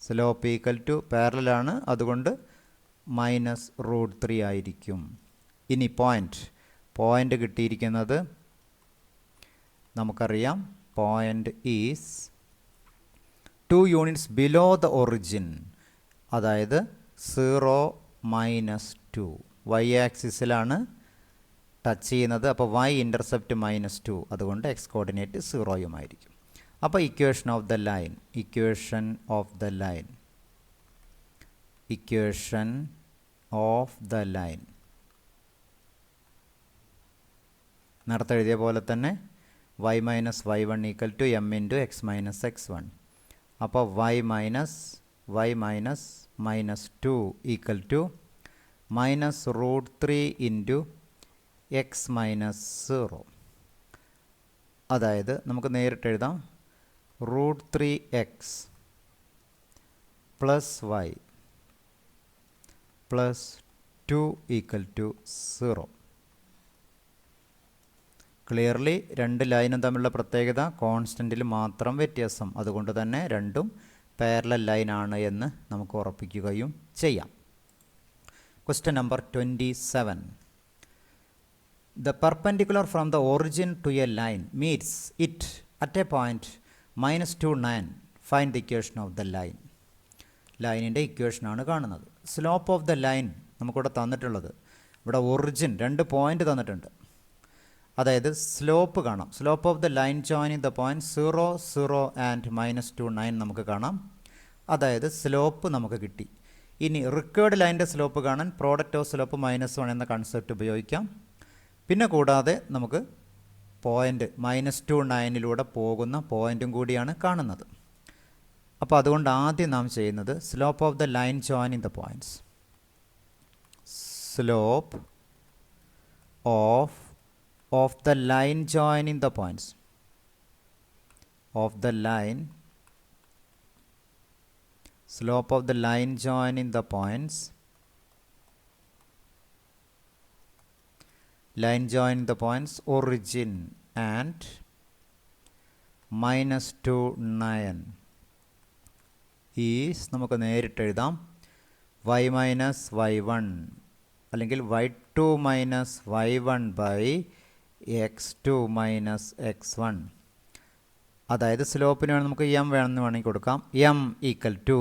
സ്ലോപ്പ് ഈക്വൽ ടു പാരലലാണ്, അതുകൊണ്ട് മൈനസ് √3 ആയിരിക്കും. ഇനി പോയിൻ്റ് കിട്ടിയിരിക്കുന്നത് നമുക്കറിയാം. Point is 2 units below the origin, അതായത് 0 മൈനസ് 2. y ആക്സിസിലാണ് ടച്ച് ചെയ്യുന്നത്, അപ്പോൾ y ഇൻ്റർസെപ്റ്റ് -2, അതുകൊണ്ട് എക്സ് കോർഡിനേറ്റ് 0 ആയിരിക്കും. അപ്പോൾ ഇക്വേഷൻ ഓഫ് ദ ലൈൻ നേരത്തെ എഴുതിയ പോലെ തന്നെ y minus y1 equal to M into X minus x1. അപ്പോൾ y minus -2 equal to minus √3 into X minus 0. അതായത് നമുക്ക് നേരിട്ട് എഴുതാം √3x plus y plus 2 equal to 0. Clearly രണ്ട് ലൈനും തമ്മിലുള്ള പ്രത്യേകത കോൺസ്റ്റൻറ്റിൽ മാത്രം വ്യത്യാസം. അതുകൊണ്ട് തന്നെ രണ്ടും പാരലൽ ലൈനാണ് എന്ന് നമുക്ക് ഉറപ്പിക്കുകയും ചെയ്യാം. Question number 27. The perpendicular from the origin to a line meets it at a point -2,9. Find the equation of the line. ലൈനിൻ്റെ ഇക്വേഷനാണ് കാണുന്നത്. സ്ലോപ്പ് ഓഫ് ദ ലൈൻ നമുക്കിവിടെ തന്നിട്ടുള്ളത്, ഇവിടെ ഒറിജിൻ 2 പോയിൻ്റ് തന്നിട്ടുണ്ട്. അതായത് സ്ലോപ്പ് കാണാം. Slope of the line joining the point 0, 0 and -2,9 നമുക്ക് കാണാം. അതായത് സ്ലോപ്പ് നമുക്ക് കിട്ടി. ഇനി റിക്വേർഡ് ലൈൻ്റെ സ്ലോപ്പ് കാണാൻ പ്രോഡക്റ്റ് ഓഫ് സ്ലോപ്പ് -1 എന്ന കൺസെപ്റ്റ് ഉപയോഗിക്കാം. പിന്നെ കൂടാതെ നമുക്ക് പോയിൻ്റ് -2,9 പോകുന്ന പോയിൻറ്റും കൂടിയാണ് കാണുന്നത്. അപ്പോൾ അതുകൊണ്ട് ആദ്യം നാം ചെയ്യുന്നത് slope of the line joining the points. Slope of the line joining the points of the line slope of the line joining the points, line joining the points origin and -2,9 is നമുക്ക് നേരിട്ട് എഴുതാം y minus y1 അല്ലെങ്കിൽ y2 minus y1 by x2 minus x1. അതായത് സ്ലോപ്പിന് വേണം നമുക്ക് M വേണമെന്ന് വേണമെങ്കിൽ കൊടുക്കാം. M equal to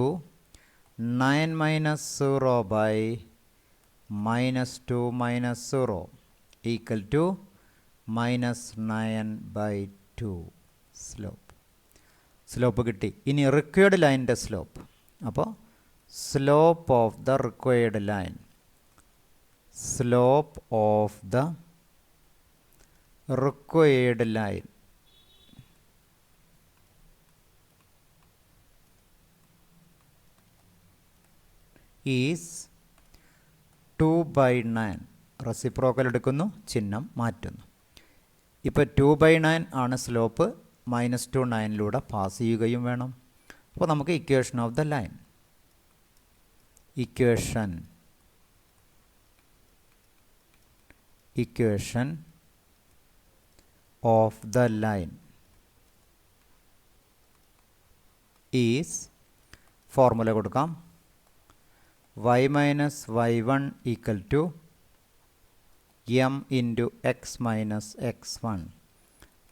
9 minus 0 by -2 minus 0 equal to -9 by 2 slope കിട്ടി. ഇനി റിക്വയർഡ് ലൈനിൻ്റെ സ്ലോപ്പ്. അപ്പോൾ slope of the required line, slope of the required line is 2/9. Reciprocal എടുക്കുന്നു, ചിഹ്നം മാറ്റുന്നു. ഇപ്പോൾ 2/9 ആണ് സ്ലോപ്പ്. -2,9 പാസ് ചെയ്യുകയും വേണം. അപ്പോൾ നമുക്ക് equation of the line, equation of the line is, formula കൊടുക്കാം, y minus y1 equal to m into x minus x1.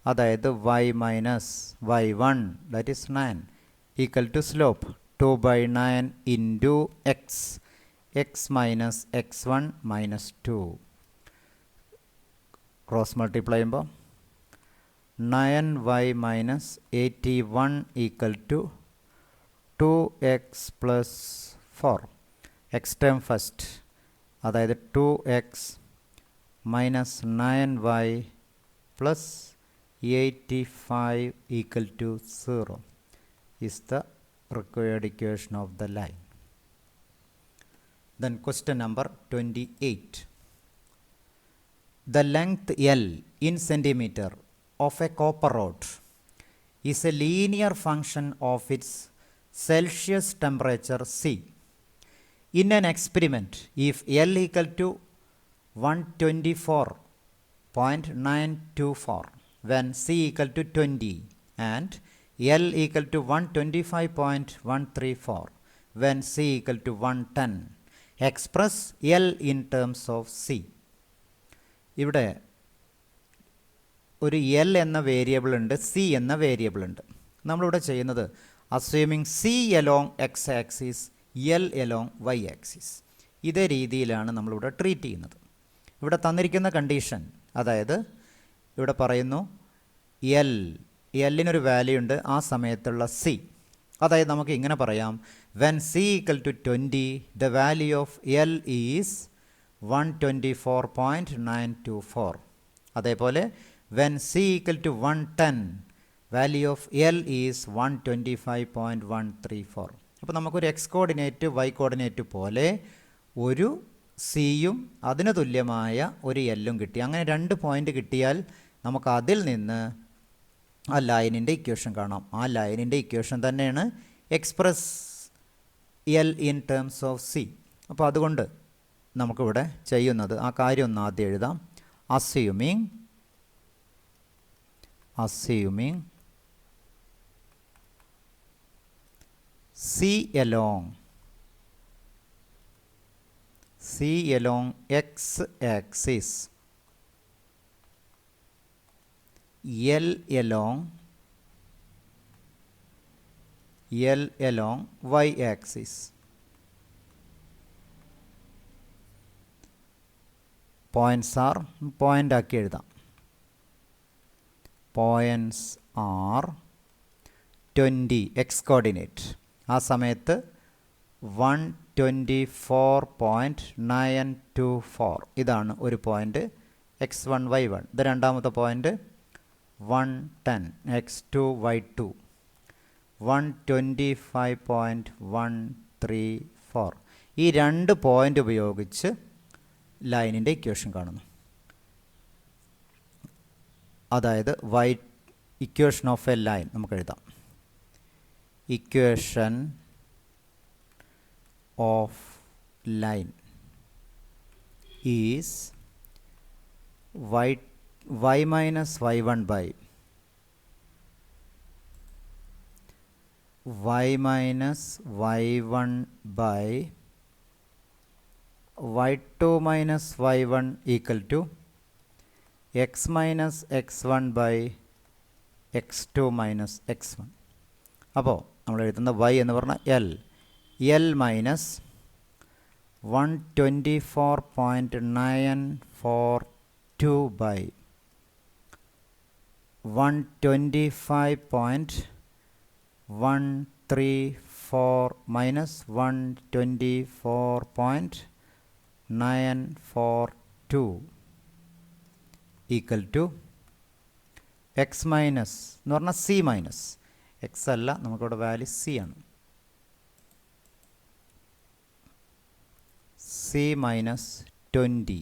അതായത് y minus y1 that is 9 equal to slope 2/9 into x minus x1 minus 2. Cross multiply ചെയ്യുമ്പോൾ 9y minus 81 equal to 2x plus 4. X term first, അതായത് 2x minus 9y plus 85 equal to 0 is the required equation of the line. Then question number 28. The length L in centimeter of a copper rod is a linear function of its Celsius temperature C. In an experiment, if L equal to 124.924 when C equal to 20 and L equal to 125.134 when C equal to 110, express L in terms of C. ഇവിടെ ഒരു L എന്ന variable ഉണ്ട്, C എന്ന variable ഉണ്ട്. നമ്മളിവിടെ ചെയ്യുന്നത് assuming C along x axis, L along y axis. ഇതേ രീതിയിലാണ് നമ്മളിവിടെ ട്രീറ്റ് ചെയ്യുന്നത്. ഇവിടെ തന്നിരിക്കുന്ന കണ്ടീഷൻ, അതായത് ഇവിടെ പറയുന്നു എല്ലിനൊരു വാല്യൂ ഉണ്ട്, ആ സമയത്തുള്ള സി. അതായത് നമുക്ക് ഇങ്ങനെ പറയാം, when c equal to 20 the value of L is 124.924. അതേപോലെ when c equal to 110 value of L is 125.134. അപ്പോൾ നമുക്കൊരു എക്സ് കോർഡിനേറ്റ് വൈ കോർഡിനേറ്റ് പോലെ ഒരു സിയും അതിന് തുല്യമായ ഒരു എല്ലും കിട്ടി. അങ്ങനെ 2 പോയിൻ്റ് കിട്ടിയാൽ നമുക്ക് അതിൽ നിന്ന് ആ ലൈനിൻ്റെ ഇക്വേഷൻ കാണാം. ആ ലൈനിൻ്റെ ഇക്വേഷൻ തന്നെയാണ് express L in terms of C. അപ്പോൾ അതുകൊണ്ട് നമുക്കിവിടെ ചെയ്യുന്നത് ആ കാര്യം ഒന്ന് ആദ്യം എഴുതാം. Assuming assuming C along x-axis, L along y-axis. Point ആക്കി എഴുതാം. Points R 20 X coordinate. ആ സമയത്ത് 124.924 ഇതാണ് ഒരു പോയിൻ്റ്. x1 y1. ഇത് രണ്ടാമത്തെ പോയിൻ്റ് 110 x2 y2 125.134. ഈ രണ്ട് പോയിൻ്റ് ഉപയോഗിച്ച് ലൈനിൻ്റെ ഇക്വേഷൻ കാണുന്നു. അതായത് ഇക്വേഷൻ ഓഫ് എ ലൈൻ നമുക്ക് എഴുതാം. Equation of line is y minus y1 by y minus y1 by y2 minus y1 equal to x minus x1 by x2 minus x1. അപ്പോൾ നമ്മൾ എഴുതുന്ന y എന്ന് പറഞ്ഞാൽ L minus 124.942 by 125.134 minus 124.942 equal to x minus എന്ന് പറഞ്ഞാൽ c minus x അല്ല, നമുക്കിവിടെ value c ആണ്. C minus 20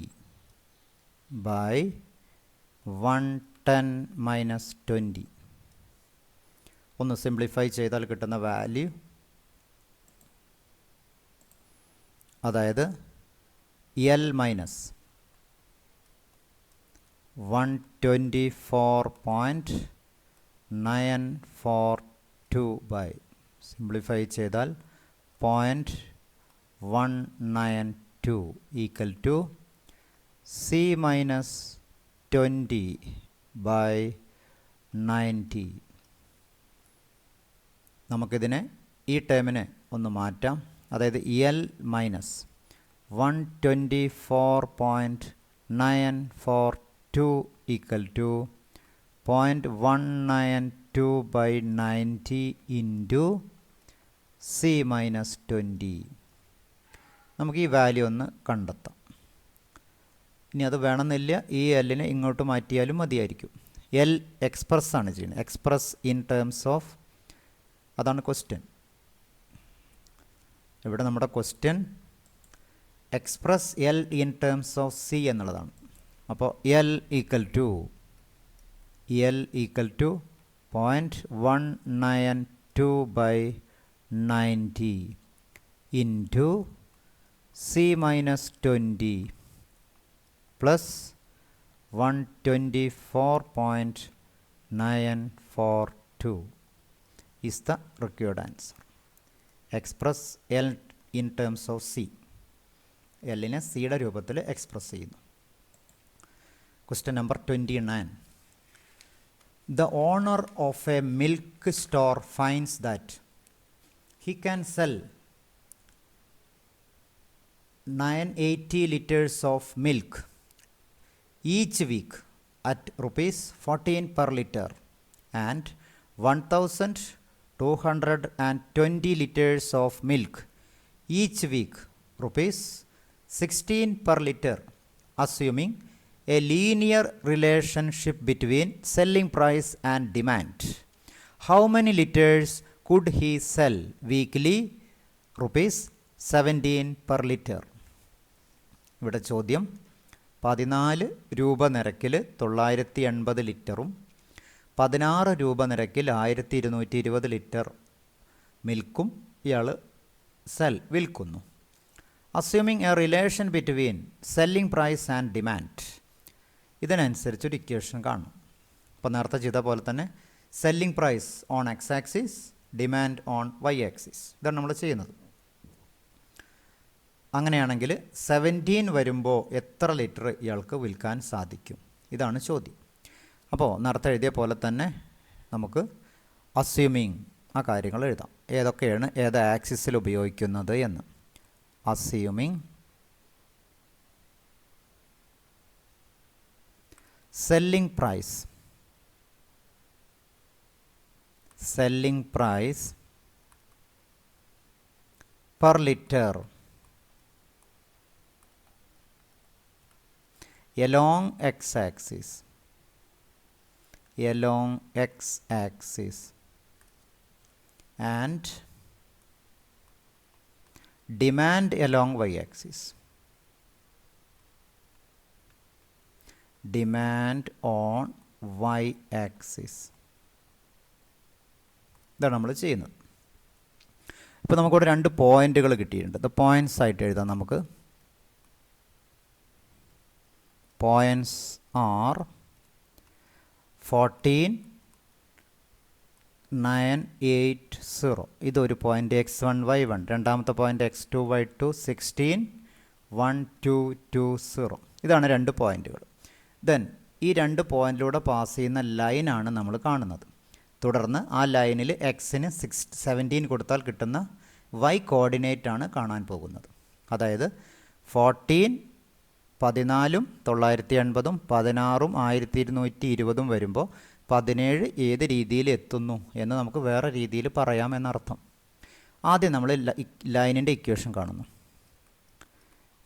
by 110 minus 20. ഒന്ന് സിംപ്ലിഫൈ ചെയ്താൽ കിട്ടുന്ന വാല്യൂ, അതായത് എൽ മൈനസ് 124.942 ബൈ സിംപ്ലിഫൈ ചെയ്താൽ 0.192 equal to c minus 20 by 90. നമുക്കിതിനെ ഈ ടേമിനെ ഒന്ന് മാറ്റാം. അതായത് L minus 124.942 equal to 0.192 by 90 into c minus 20. നമുക്ക് ഈ വാല്യൂ ഒന്ന് കണ്ടെത്താം. ഇനി അത് വേണമെന്നില്ല, ഈ എല്ലിനെ ഇങ്ങോട്ട് മാറ്റിയാലും മതിയായിരിക്കും. എൽ എക്സ്പ്രസ് ആണ് ചെയ്യുന്നത്, എക്സ്പ്രസ് ഇൻ ടേംസ് ഓഫ്, അതാണ് ക്വസ്റ്റ്യൻ. ഇവിടെ നമ്മുടെ question express L in terms of c എന്നുള്ളതാണ്. അപ്പോൾ L equal to 0.192 by 90 into c minus 20 plus 124.942 is the required answer. Express L in terms of C. L-നെ സിയുടെ രൂപത്തിൽ express ചെയ്യുന്നു. Question number 29. The owner of a milk store finds that he can sell 980 liters of milk each week at rupees 14 per liter and 1220 liters of milk each week rupees 16 per liter, assuming a linear relationship between selling price and demand. How many liters could he sell weekly? Rupees 17 per liter. ഇവിടെ ചോദ്യം 14 രൂപ നിരക്കിൽ 980 ലിറ്ററും 16 രൂപ നിരക്കിൽ 1220 litre മിൽക്കും ഇയാൾ വിൽക്കുന്നു. Assuming a relation between selling price and demand. ഇതിനനുസരിച്ചൊരു ഇക്വേഷൻ കാണും. അപ്പോൾ നേരത്തെ ചെയ്ത പോലെ തന്നെ selling price on x axis, demand on y axis, ഇതാണ് നമ്മൾ ചെയ്യുന്നത്. അങ്ങനെയാണെങ്കിൽ 17 വരുമ്പോൾ എത്ര ലിറ്റർ ഇയാൾക്ക് വിൽക്കാൻ സാധിക്കും? ഇതാണ് ചോദ്യം. അപ്പോൾ നേരത്തെ എഴുതിയ പോലെ തന്നെ നമുക്ക് അസ്യൂമിങ് ആ കാര്യങ്ങൾ എഴുതാം. ഏതൊക്കെയാണ് ഏത് ആക്സിസിൽ ഉപയോഗിക്കുന്നത് എന്ന്. Assuming selling price per liter along x-axis and demand along y-axis. Demand on y-axis. ഇതാണ് നമ്മൾ ചെയ്യുന്നത്. ഇപ്പോൾ നമുക്കിവിടെ 2 പോയിന്റുകൾ കിട്ടിയിട്ടുണ്ട്. ഇത് പോയിന്റ്സ് ആയിട്ട് എഴുതാം നമുക്ക്. Points R 14, 9, 8, 0. ഇതൊരു പോയിന്റ് x1, y1. രണ്ടാമത്തെ പോയിന്റ് x2, y2, 16, 1, 2, 2, 0. ഇതാണ് 2 പോയിന്റുകൾ. ദെൻ ഈ 2 പോയിന്റിലൂടെ പാസ് ചെയ്യുന്ന ലൈനാണ് നമ്മൾ കാണുന്നത്. തുടർന്ന് ആ ലൈനിൽ എക്സിന് 17 കൊടുത്താൽ കിട്ടുന്ന വൈ കോർഡിനേറ്റ് ആണ് കാണാൻ പോകുന്നത്. അതായത് 14, 14, 980, 16, 1220 വരുമ്പോൾ 17 ഏത് രീതിയിൽ എത്തുന്നു എന്ന് നമുക്ക് വേറെ രീതിയിൽ പറയാമെന്നർത്ഥം. ആദ്യം നമ്മൾ ലൈനിൻ്റെ ഇക്വേഷൻ കാണുന്നു.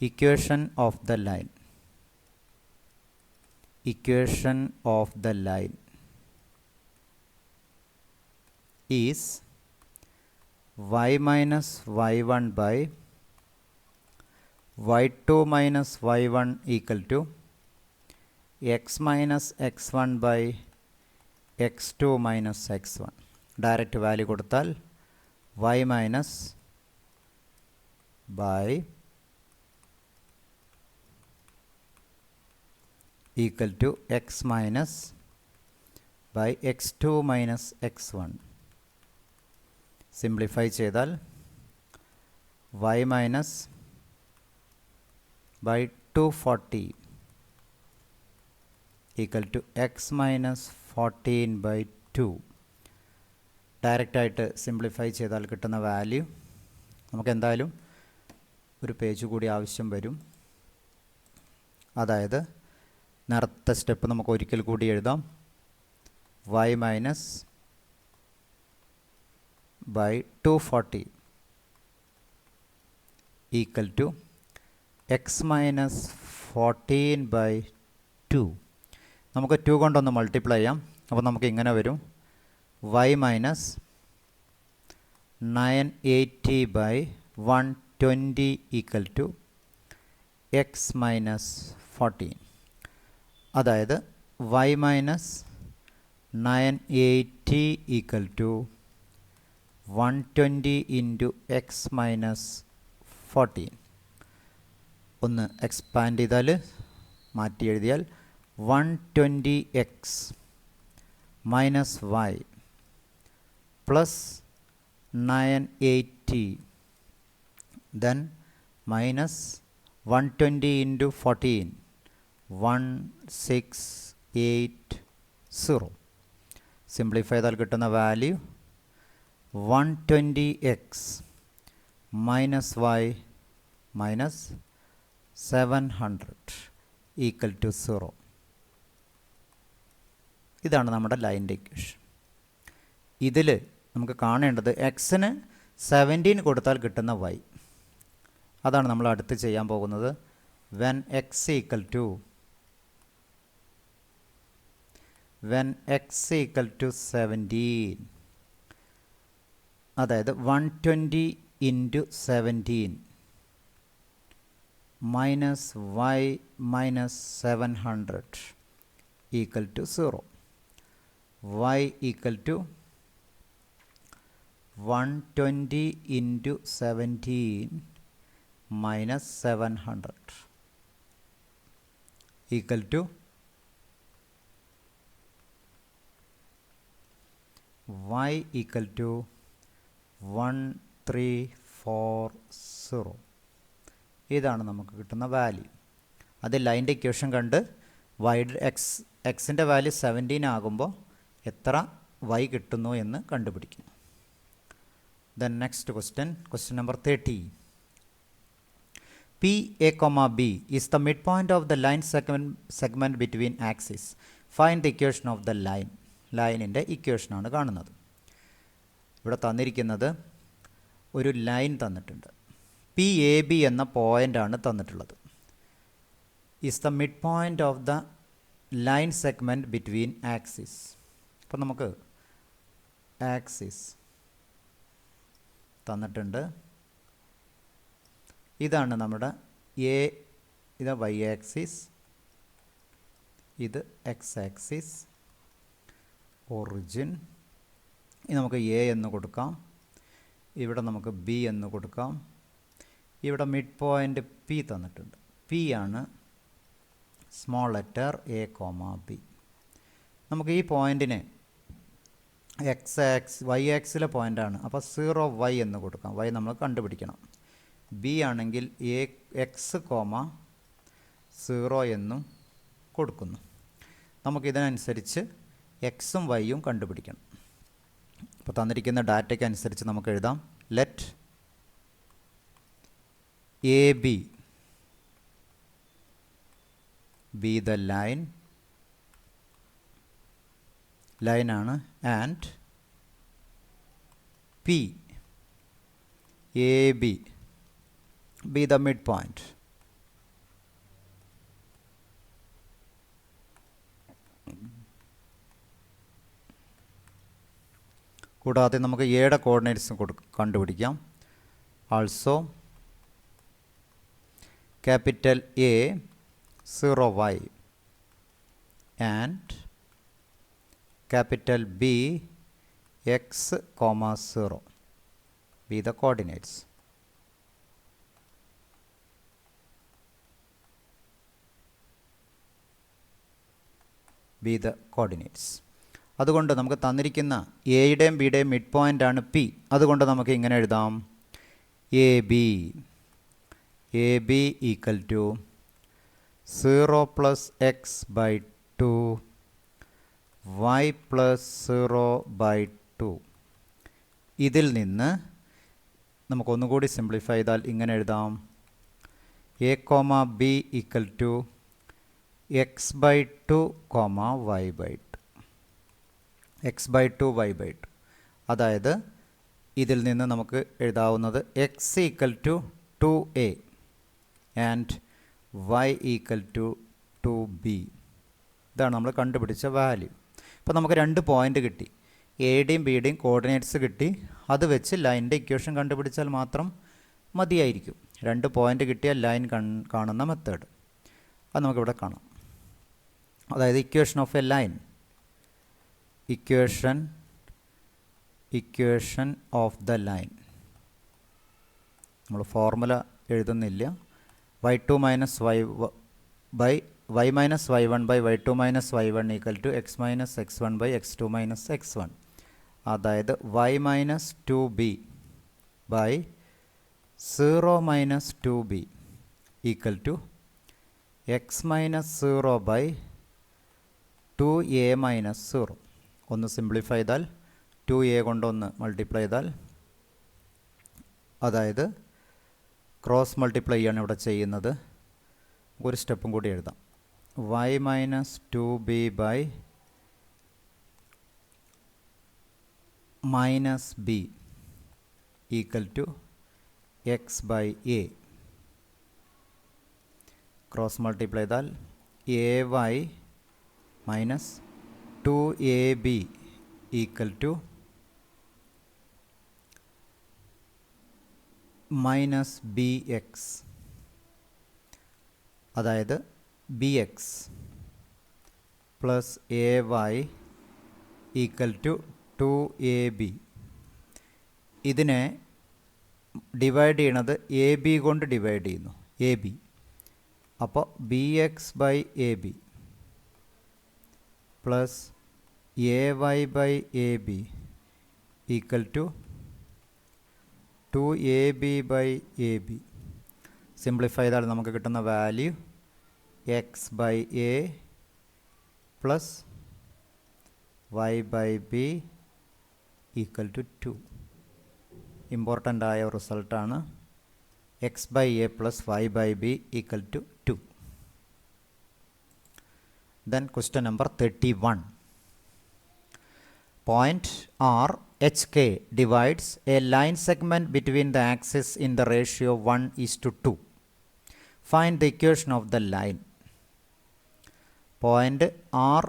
Equation of the line. Equation of the line is y minus y1 by y2 minus y1 equal to x minus x1 by x2 minus x1. Direct value കൊടുത്താൽ y minus by equal to x minus by x2 minus x1. Simplify ചെയ്താൽ y minus by 240 equal to x minus 14 by 2. Direct ആയിട്ട് simplify ചെയ്താൽ കിട്ടുന്ന value നമുക്ക് എന്തായാലും ഒരു page കൂടി ആവശ്യം വരും. അതായത് നേരത്തെ സ്റ്റെപ്പ് നമുക്ക് ഒരിക്കൽ കൂടി എഴുതാം. y minus by 240 equal to x minus 14 by 2. നമുക്ക് 2 കൊണ്ടൊന്ന് മൾട്ടിപ്ലൈ ചെയ്യാം. അപ്പോൾ നമുക്ക് ഇങ്ങനെ വരും y minus 980 by 120 equal to x minus 14. അതായത് y minus 980 equal to 120 into X minus 14. ഒന്ന് എക്സ്പാൻഡ് ചെയ്താൽ മാറ്റി എഴുതിയാൽ 120x minus y plus 980 then minus 120 into 14 1680. Simplify ചെയ്താൽ കിട്ടുന്ന value 120x minus y minus 700 equal to 0. ഇതാണ് നമ്മുടെ ലൈൻ്റെ ഇക്വേഷൻ. ഇതിൽ നമുക്ക് കാണേണ്ടത് എക്സിന് 17 കൊടുത്താൽ കിട്ടുന്ന y. അതാണ് നമ്മൾ അടുത്ത് ചെയ്യാൻ പോകുന്നത്. when x equal to 17, അതായത് 120 into 17 minus y minus 700 equal to 0. y equal to 120 into 17 minus 700 equal to y equal to 1340. ഇതാണ് നമുക്ക് കിട്ടുന്ന വാല്യൂ. അത് ലൈൻ്റെ ഇക്വേഷൻ കണ്ട് വൈഡ് എക്സിൻ്റെ വാല്യൂ 17 ആകുമ്പോൾ എത്ര y കിട്ടുന്നു എന്ന് കണ്ടുപിടിക്കുന്നു. Then next question number 30. PA, B is the midpoint of the line segment between axes. Find the equation of the line. ലൈനിൻ്റെ ഇക്വേഷനാണ് കാണുന്നത്. ഇവിടെ തന്നിരിക്കുന്നത് ഒരു ലൈൻ തന്നിട്ടുണ്ട്. PAB എന്ന പോയിൻ്റാണ് തന്നിട്ടുള്ളത്. is the midpoint of the line segment between axes. അപ്പോൾ നമുക്ക് ആക്സിസ് തന്നിട്ടുണ്ട്. ഇതാണ് നമ്മുടെ എ, ഇത് വൈ ആക്സിസ്, ഇത് എക്സ് ആക്സിസ്, ഒറിജിൻ. ഇത് നമുക്ക് എ എന്ന് കൊടുക്കാം, ഇവിടെ നമുക്ക് ബി എന്ന് കൊടുക്കാം. ഇവിടെ മിഡ് പോയിൻ്റ് പി തന്നിട്ടുണ്ട്. പി ആണ് small letter A comma B. നമുക്ക് ഈ പോയിൻറ്റിന് വൈ ആക്സിലെ പോയിൻ്റാണ്, അപ്പോൾ 0y എന്ന് കൊടുക്കാം. y നമ്മൾ കണ്ടുപിടിക്കണം. ബി ആണെങ്കിൽ എക്സ് കോമ 0 എന്നും കൊടുക്കുന്നു. നമുക്കിതിനനുസരിച്ച് എക്സും വൈയും കണ്ടുപിടിക്കണം. അപ്പോൾ തന്നിരിക്കുന്ന ഡാറ്റയ്ക്ക് അനുസരിച്ച് നമുക്ക് എഴുതാം. ലെറ്റ് എ ബി ദ ലൈനാണ് and P A B the mid point. കൂടാതെ നമുക്ക് എയുടെ കോർഡിനേറ്റ്സ് കണ്ടുപിടിക്കാം. Also capital A 0y and capital B x comma 0 be the coordinates. അതുകൊണ്ട് നമുക്ക് തന്നിരിക്കുന്ന എയുടെയും ബിയുടെയും മിഡ് പോയിൻ്റ് ആണ് പി. അതുകൊണ്ട് നമുക്ക് ഇങ്ങനെ എഴുതാം. A b equal to 0 + x/2 y + 0/2. ഇതിൽ നിന്ന് നമുക്കൊന്നുകൂടി സിംപ്ലിഫൈ ചെയ്താൽ ഇങ്ങനെ എഴുതാം. A comma b equal to x/2 y/2. x/2 y/2. അതായത് ഇതിൽ നിന്ന് നമുക്ക് എഴുതാവുന്നത് x equal to 2a and y equal to 2b. ഇതാണ് നമ്മൾ കണ്ടുപിടിച്ച വാല്യൂ. അപ്പോൾ നമുക്ക് 2 പോയിൻ്റ് കിട്ടി. എയുടെയും ബിയുടെയും കോർഡിനേറ്റ്സ് കിട്ടി. അത് വെച്ച് ലൈനിൻ്റെ ഇക്വേഷൻ കണ്ടുപിടിച്ചാൽ മാത്രം മതിയായിരിക്കും. 2 പോയിൻ്റ് കിട്ടിയ ലൈൻ കാണുന്ന മെത്തേഡ് അത് നമുക്കിവിടെ കാണാം. അതായത് equation of A line, equation of the line. നമ്മൾ ഫോർമുല എഴുതുന്നില്ല. y2 minus y minus y1 by y2 minus y1 equal to x minus x1 by x2 minus x1. അതായത് y minus 2b by 0 minus 2b equal to x minus 0 by 2a minus 0. ഒന്ന് simplify ചെയ്താൽ 2a കൊണ്ടൊന്ന് multiply ചെയ്താൽ, അതായത് cross multiply ആണ് ഇവിടെ ചെയ്യുന്നത്. ഒരു സ്റ്റെപ്പും കൂടി എഴുതാം. y minus 2b by minus b equal to x by a. Cross multiply ചെയ്താൽ ay minus 2ab equal to minus bx. അതായത് bx plus ay equal to 2ab. ഇതിനെ ഡിവൈഡ് ചെയ്യണത് എ ബി കൊണ്ട് ഡിവൈഡ് ചെയ്യുന്നു, എ ബി. അപ്പോൾ b x by a b plus a y by a b equal to 2ab by a b. Simplify ചെയ്താൽ നമുക്ക് കിട്ടുന്ന value x by a plus y by b equal to 2. Important ആയ റിസൾട്ടാണ് x by a plus y by b equal to 2. Then question number 31. Point R HK divides a line segment between the axes in the ratio 1:2. Find the equation of the line. Point R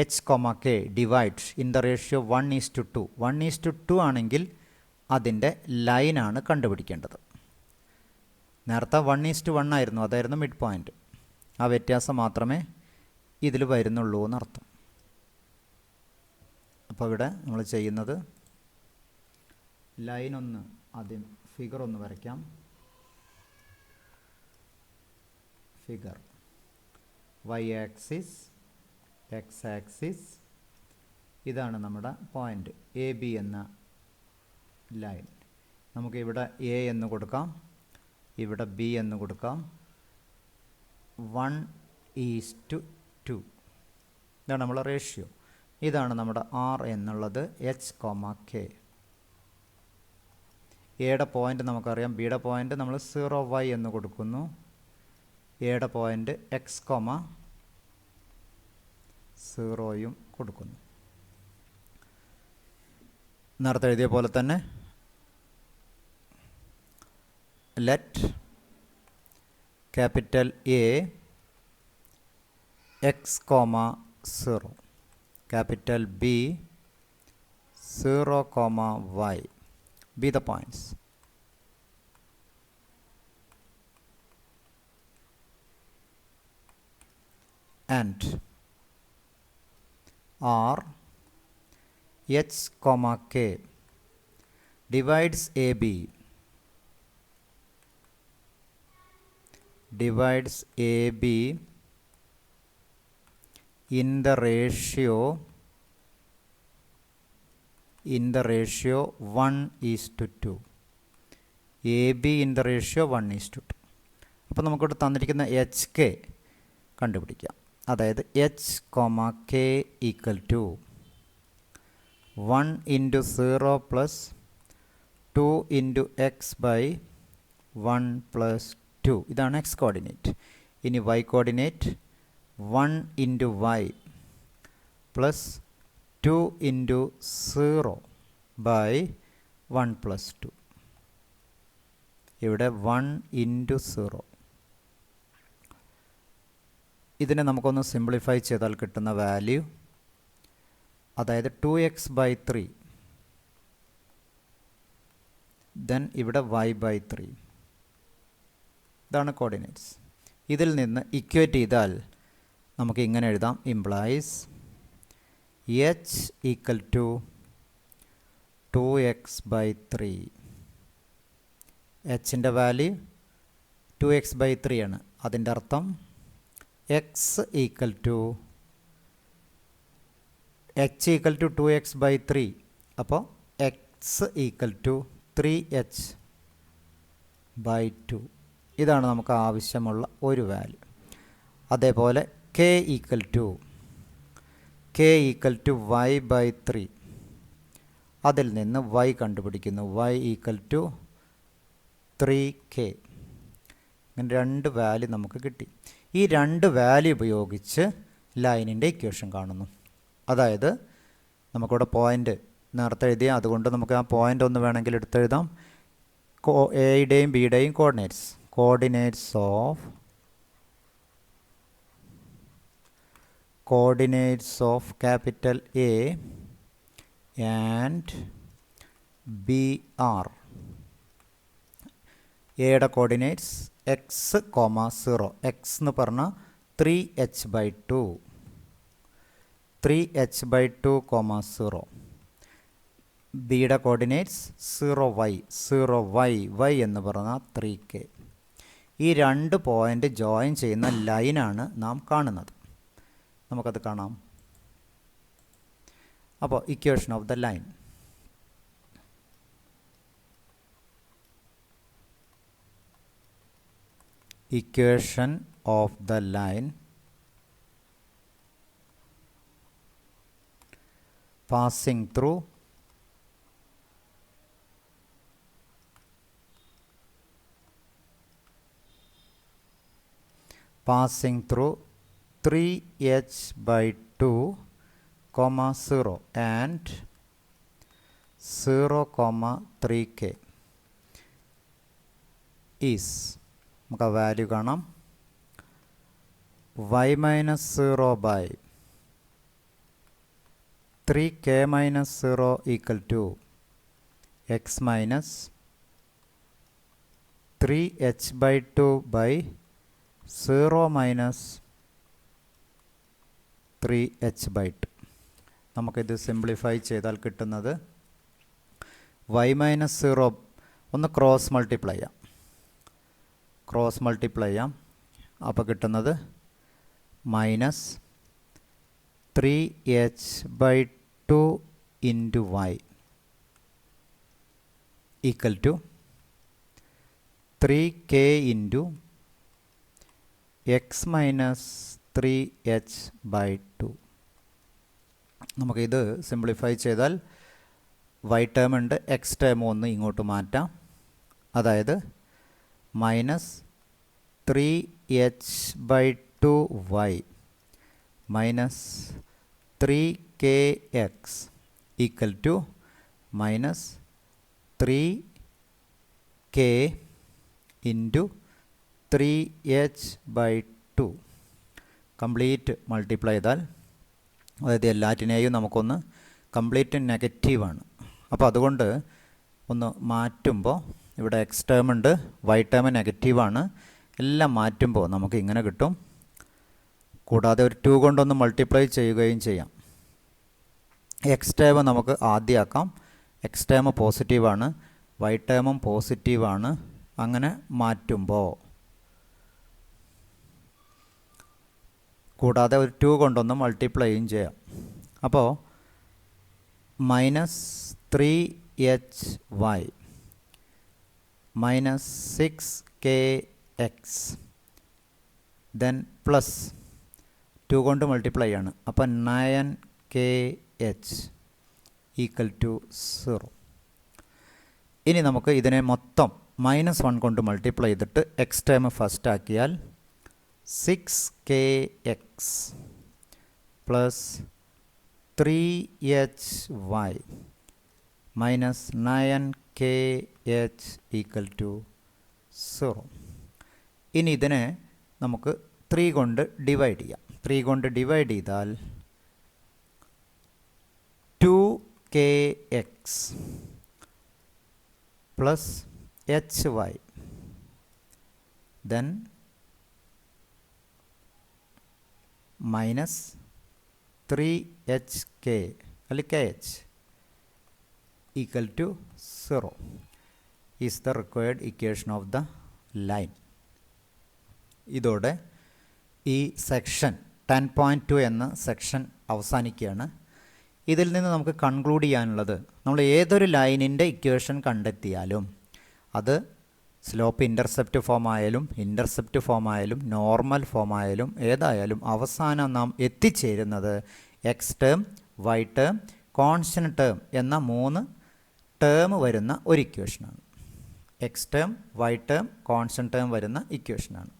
H, K divides in the ratio 1:2. 1:2 ആണെങ്കിൽ അതിൻ്റെ ലൈനാണ് കണ്ടുപിടിക്കേണ്ടത്. നേരത്തെ 1:1 ആയിരുന്നു, അതായിരുന്നു mid point. ആ വ്യത്യാസം മാത്രമേ ഇതിൽ വരുന്നുള്ളൂ എന്നർത്ഥം. അപ്പോൾ ഇവിടെ നമ്മൾ ചെയ്യുന്നത് ലൈൻ ഒന്ന് ആദ്യം ഫിഗർ ഒന്ന് വരയ്ക്കാം. Figure y axis, x axis, ഇതാണ് നമ്മുടെ പോയിൻ്റ് എ ബി എന്ന ലൈൻ. നമുക്ക് ഇവിടെ എ എന്ന് കൊടുക്കാം, ഇവിടെ ബി എന്ന് കൊടുക്കാം. 1:2 ഇതാണ് നമ്മളെ റേഷ്യോ. ഇതാണ് നമ്മുടെ ആർ എന്നുള്ളത് എച്ച്, കെ. എയുടെ പോയിൻ്റ് നമുക്കറിയാം, ബിയുടെ പോയിൻ്റ് നമ്മൾ 0y എന്ന് കൊടുക്കുന്നു. എയുടെ പോയിൻ്റ് എക്സ്, 0യും കൊടുക്കുന്നു. നേരത്തെ എഴുതിയ പോലെ തന്നെ let capital A X, 0, capital B 0, y be the points. And R H, K divides AB in the ratio 1:2. AB in the ratio 1:2. അപ്പോൾ നമുക്കിവിടെ തന്നിരിക്കുന്ന എച്ച് കെ കണ്ടുപിടിക്കാം. അതായത് h, k equal to 1 × 0 plus 2 × x by 1 plus 2. ഇതാണ് x coordinate. ഇനി y coordinate 1 × y plus 2 × 0 by 1 plus 2. ഇവിടെ 1 × 0. ഇതിനെ നമുക്കൊന്ന് സിംപ്ലിഫൈ ചെയ്താൽ കിട്ടുന്ന വാല്യൂ, അതായത് 2x/3. ദെൻ ഇവിടെ y/3. ഇതാണ് കോർഡിനേറ്റ്സ്. ഇതിൽ നിന്ന് ഇക്വേറ്റ് ചെയ്താൽ നമുക്ക് ഇങ്ങനെ എഴുതാം. Implies h equal to 2x/3. എച്ചിൻ്റെ വാല്യൂ 2x/3 ആണ്. അതിൻ്റെ അർത്ഥം x equal to h equal to 2x/3. അപ്പോൾ എക്സ് ഈക്വൽ ടു 3h/2. ഇതാണ് നമുക്ക് ആവശ്യമുള്ള ഒരു വാല്യൂ. അതേപോലെ k ഈക്വൽ ടു y/3. അതിൽ നിന്ന് y കണ്ടുപിടിക്കുന്നു. y equal to 3k. ഇങ്ങനെ രണ്ട് വാല്യൂ നമുക്ക് കിട്ടി. ഈ രണ്ട് വാല്യൂ ഉപയോഗിച്ച് ലൈനിൻ്റെ ഇക്വേഷൻ കാണുന്നു. അതായത് നമുക്കിവിടെ പോയിൻ്റ് നേരത്തെ എഴുതിയ, അതുകൊണ്ട് നമുക്ക് ആ പോയിൻ്റ് ഒന്ന് വേണമെങ്കിൽ എടുത്തെഴുതാം. എയുടെയും ബിയുടെയും coordinates of capital A and B are. എയുടെ കോർഡിനേറ്റ്സ് എക്സ്, 0. എക്സ് എന്ന് പറഞ്ഞാൽ 3h/2. 3h/2, 0. ബിയുടെ കോർഡിനേറ്റ്സ് 0y എന്ന് പറഞ്ഞാൽ 3k. ഈ രണ്ട് പോയിൻ്റ് ജോയിൻ ചെയ്യുന്ന ലൈനാണ് നാം കാണുന്നത്. നമുക്കത് കാണാം. അപ്പോൾ equation of the line. equation of the line passing through passing through 3h by 2 comma 0 and 0 comma 3k is നമുക്ക് വാല്യൂ കാണാം y minus 0 by 3k minus 0 equal to x minus 3h by 2 by 0 minus 3h by 2. നമുക്കിത് simplify ചെയ്താൽ കിട്ടുന്നത് y minus 0 ഒന്ന് cross multiply ചെയ്യാം അപ്പോൾ കിട്ടുന്നത് minus 3h by 2 into y equal to 3k into x minus 3h by 2. നമുക്കിത് simplify ചെയ്താൽ y term ഉണ്ട്, x ടേം ഒന്ന് ഇങ്ങോട്ട് മാറ്റാം. അതായത് minus 3h by 2y minus 3kx equal to minus 3k into 3h by 2 complete multiply ചെയ്താൽ, അതായത് എല്ലാറ്റിനെയും നമുക്കൊന്ന് കംപ്ലീറ്റ് നെഗറ്റീവാണ്. അപ്പോൾ അതുകൊണ്ട് ഒന്ന് മാറ്റുമ്പോൾ ഇവിടെ എക്സ് ടേം ഉണ്ട്, വൈ ടേം നെഗറ്റീവാണ്. എല്ലാം മാറ്റുമ്പോൾ നമുക്ക് ഇങ്ങനെ കിട്ടും. കൂടാതെ ഒരു 2 കൊണ്ടൊന്ന് മൾട്ടിപ്ലൈ ചെയ്യുകയും ചെയ്യാം. എക്സ് ടേം നമുക്ക് ആദ്യമാക്കാം. എക്സ് ടേം പോസിറ്റീവാണ്, വൈ ടേമും പോസിറ്റീവാണ്. അങ്ങനെ മാറ്റുമ്പോൾ കൂടാതെ ഒരു 2 കൊണ്ടൊന്ന് മൾട്ടിപ്ലൈയും ചെയ്യാം. അപ്പോൾ minus 3hy minus 6kx then plus 2 കൊണ്ട് മൾട്ടിപ്ലൈ ആണ്. അപ്പോൾ 9kh ഈക്വൽ ടു 0. ഇനി നമുക്ക് ഇതിനെ മൊത്തം -1 കൊണ്ട് മൾട്ടിപ്ലൈ ചെയ്തിട്ട് എക്സ് ടേം ഫസ്റ്റ് ആക്കിയാൽ 6kx plus 3hy minus 9kh equal to 0. ഇനി ഇതിനെ നമുക്ക് 3 കൊണ്ട് ഡിവൈഡ് ചെയ്യാം. 3 കൊണ്ട് ഡിവൈഡ് ചെയ്താൽ 2kx plus hy then minus 3hk അല്ലെങ്കിൽ kh equal to 0 is the required equation of the line. ഇതോടെ ഈ സെക്ഷൻ 10.2 എന്ന സെക്ഷൻ അവസാനിക്കുകയാണ്. ഇതിൽ നിന്ന് നമുക്ക് കൺക്ലൂഡ് ചെയ്യാനുള്ളത്, നമ്മൾ ഏതൊരു ലൈനിൻ്റെ ഇക്വേഷൻ കണ്ടെത്തിയാലും അത് സ്ലോപ്പ് ഇൻ്റർസെപ്റ്റ് ഫോം ആയാലും ഇൻ്റർസെപ്റ്റ് ഫോം ആയാലും നോർമൽ ഫോം ആയാലും ഏതായാലും അവസാനം നാം എത്തിച്ചേരുന്നത് x term, Y term, constant term എന്ന 3 ടേം വരുന്ന ഒരു ഇക്വേഷനാണ്. X term, Y term, constant term വരുന്ന ഇക്വേഷനാണ്.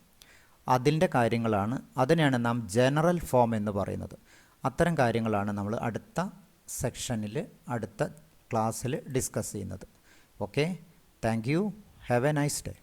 അതിൻ്റെ കാര്യങ്ങളാണ്, അതിനെയാണ് നാം ജനറൽ ഫോം എന്ന് പറയുന്നത്. അത്തരം കാര്യങ്ങളാണ് നമ്മൾ അടുത്ത സെക്ഷനിൽ അടുത്ത ക്ലാസ്സിൽ ഡിസ്കസ് ചെയ്യുന്നത്. Okay, thank you. Have A nice day.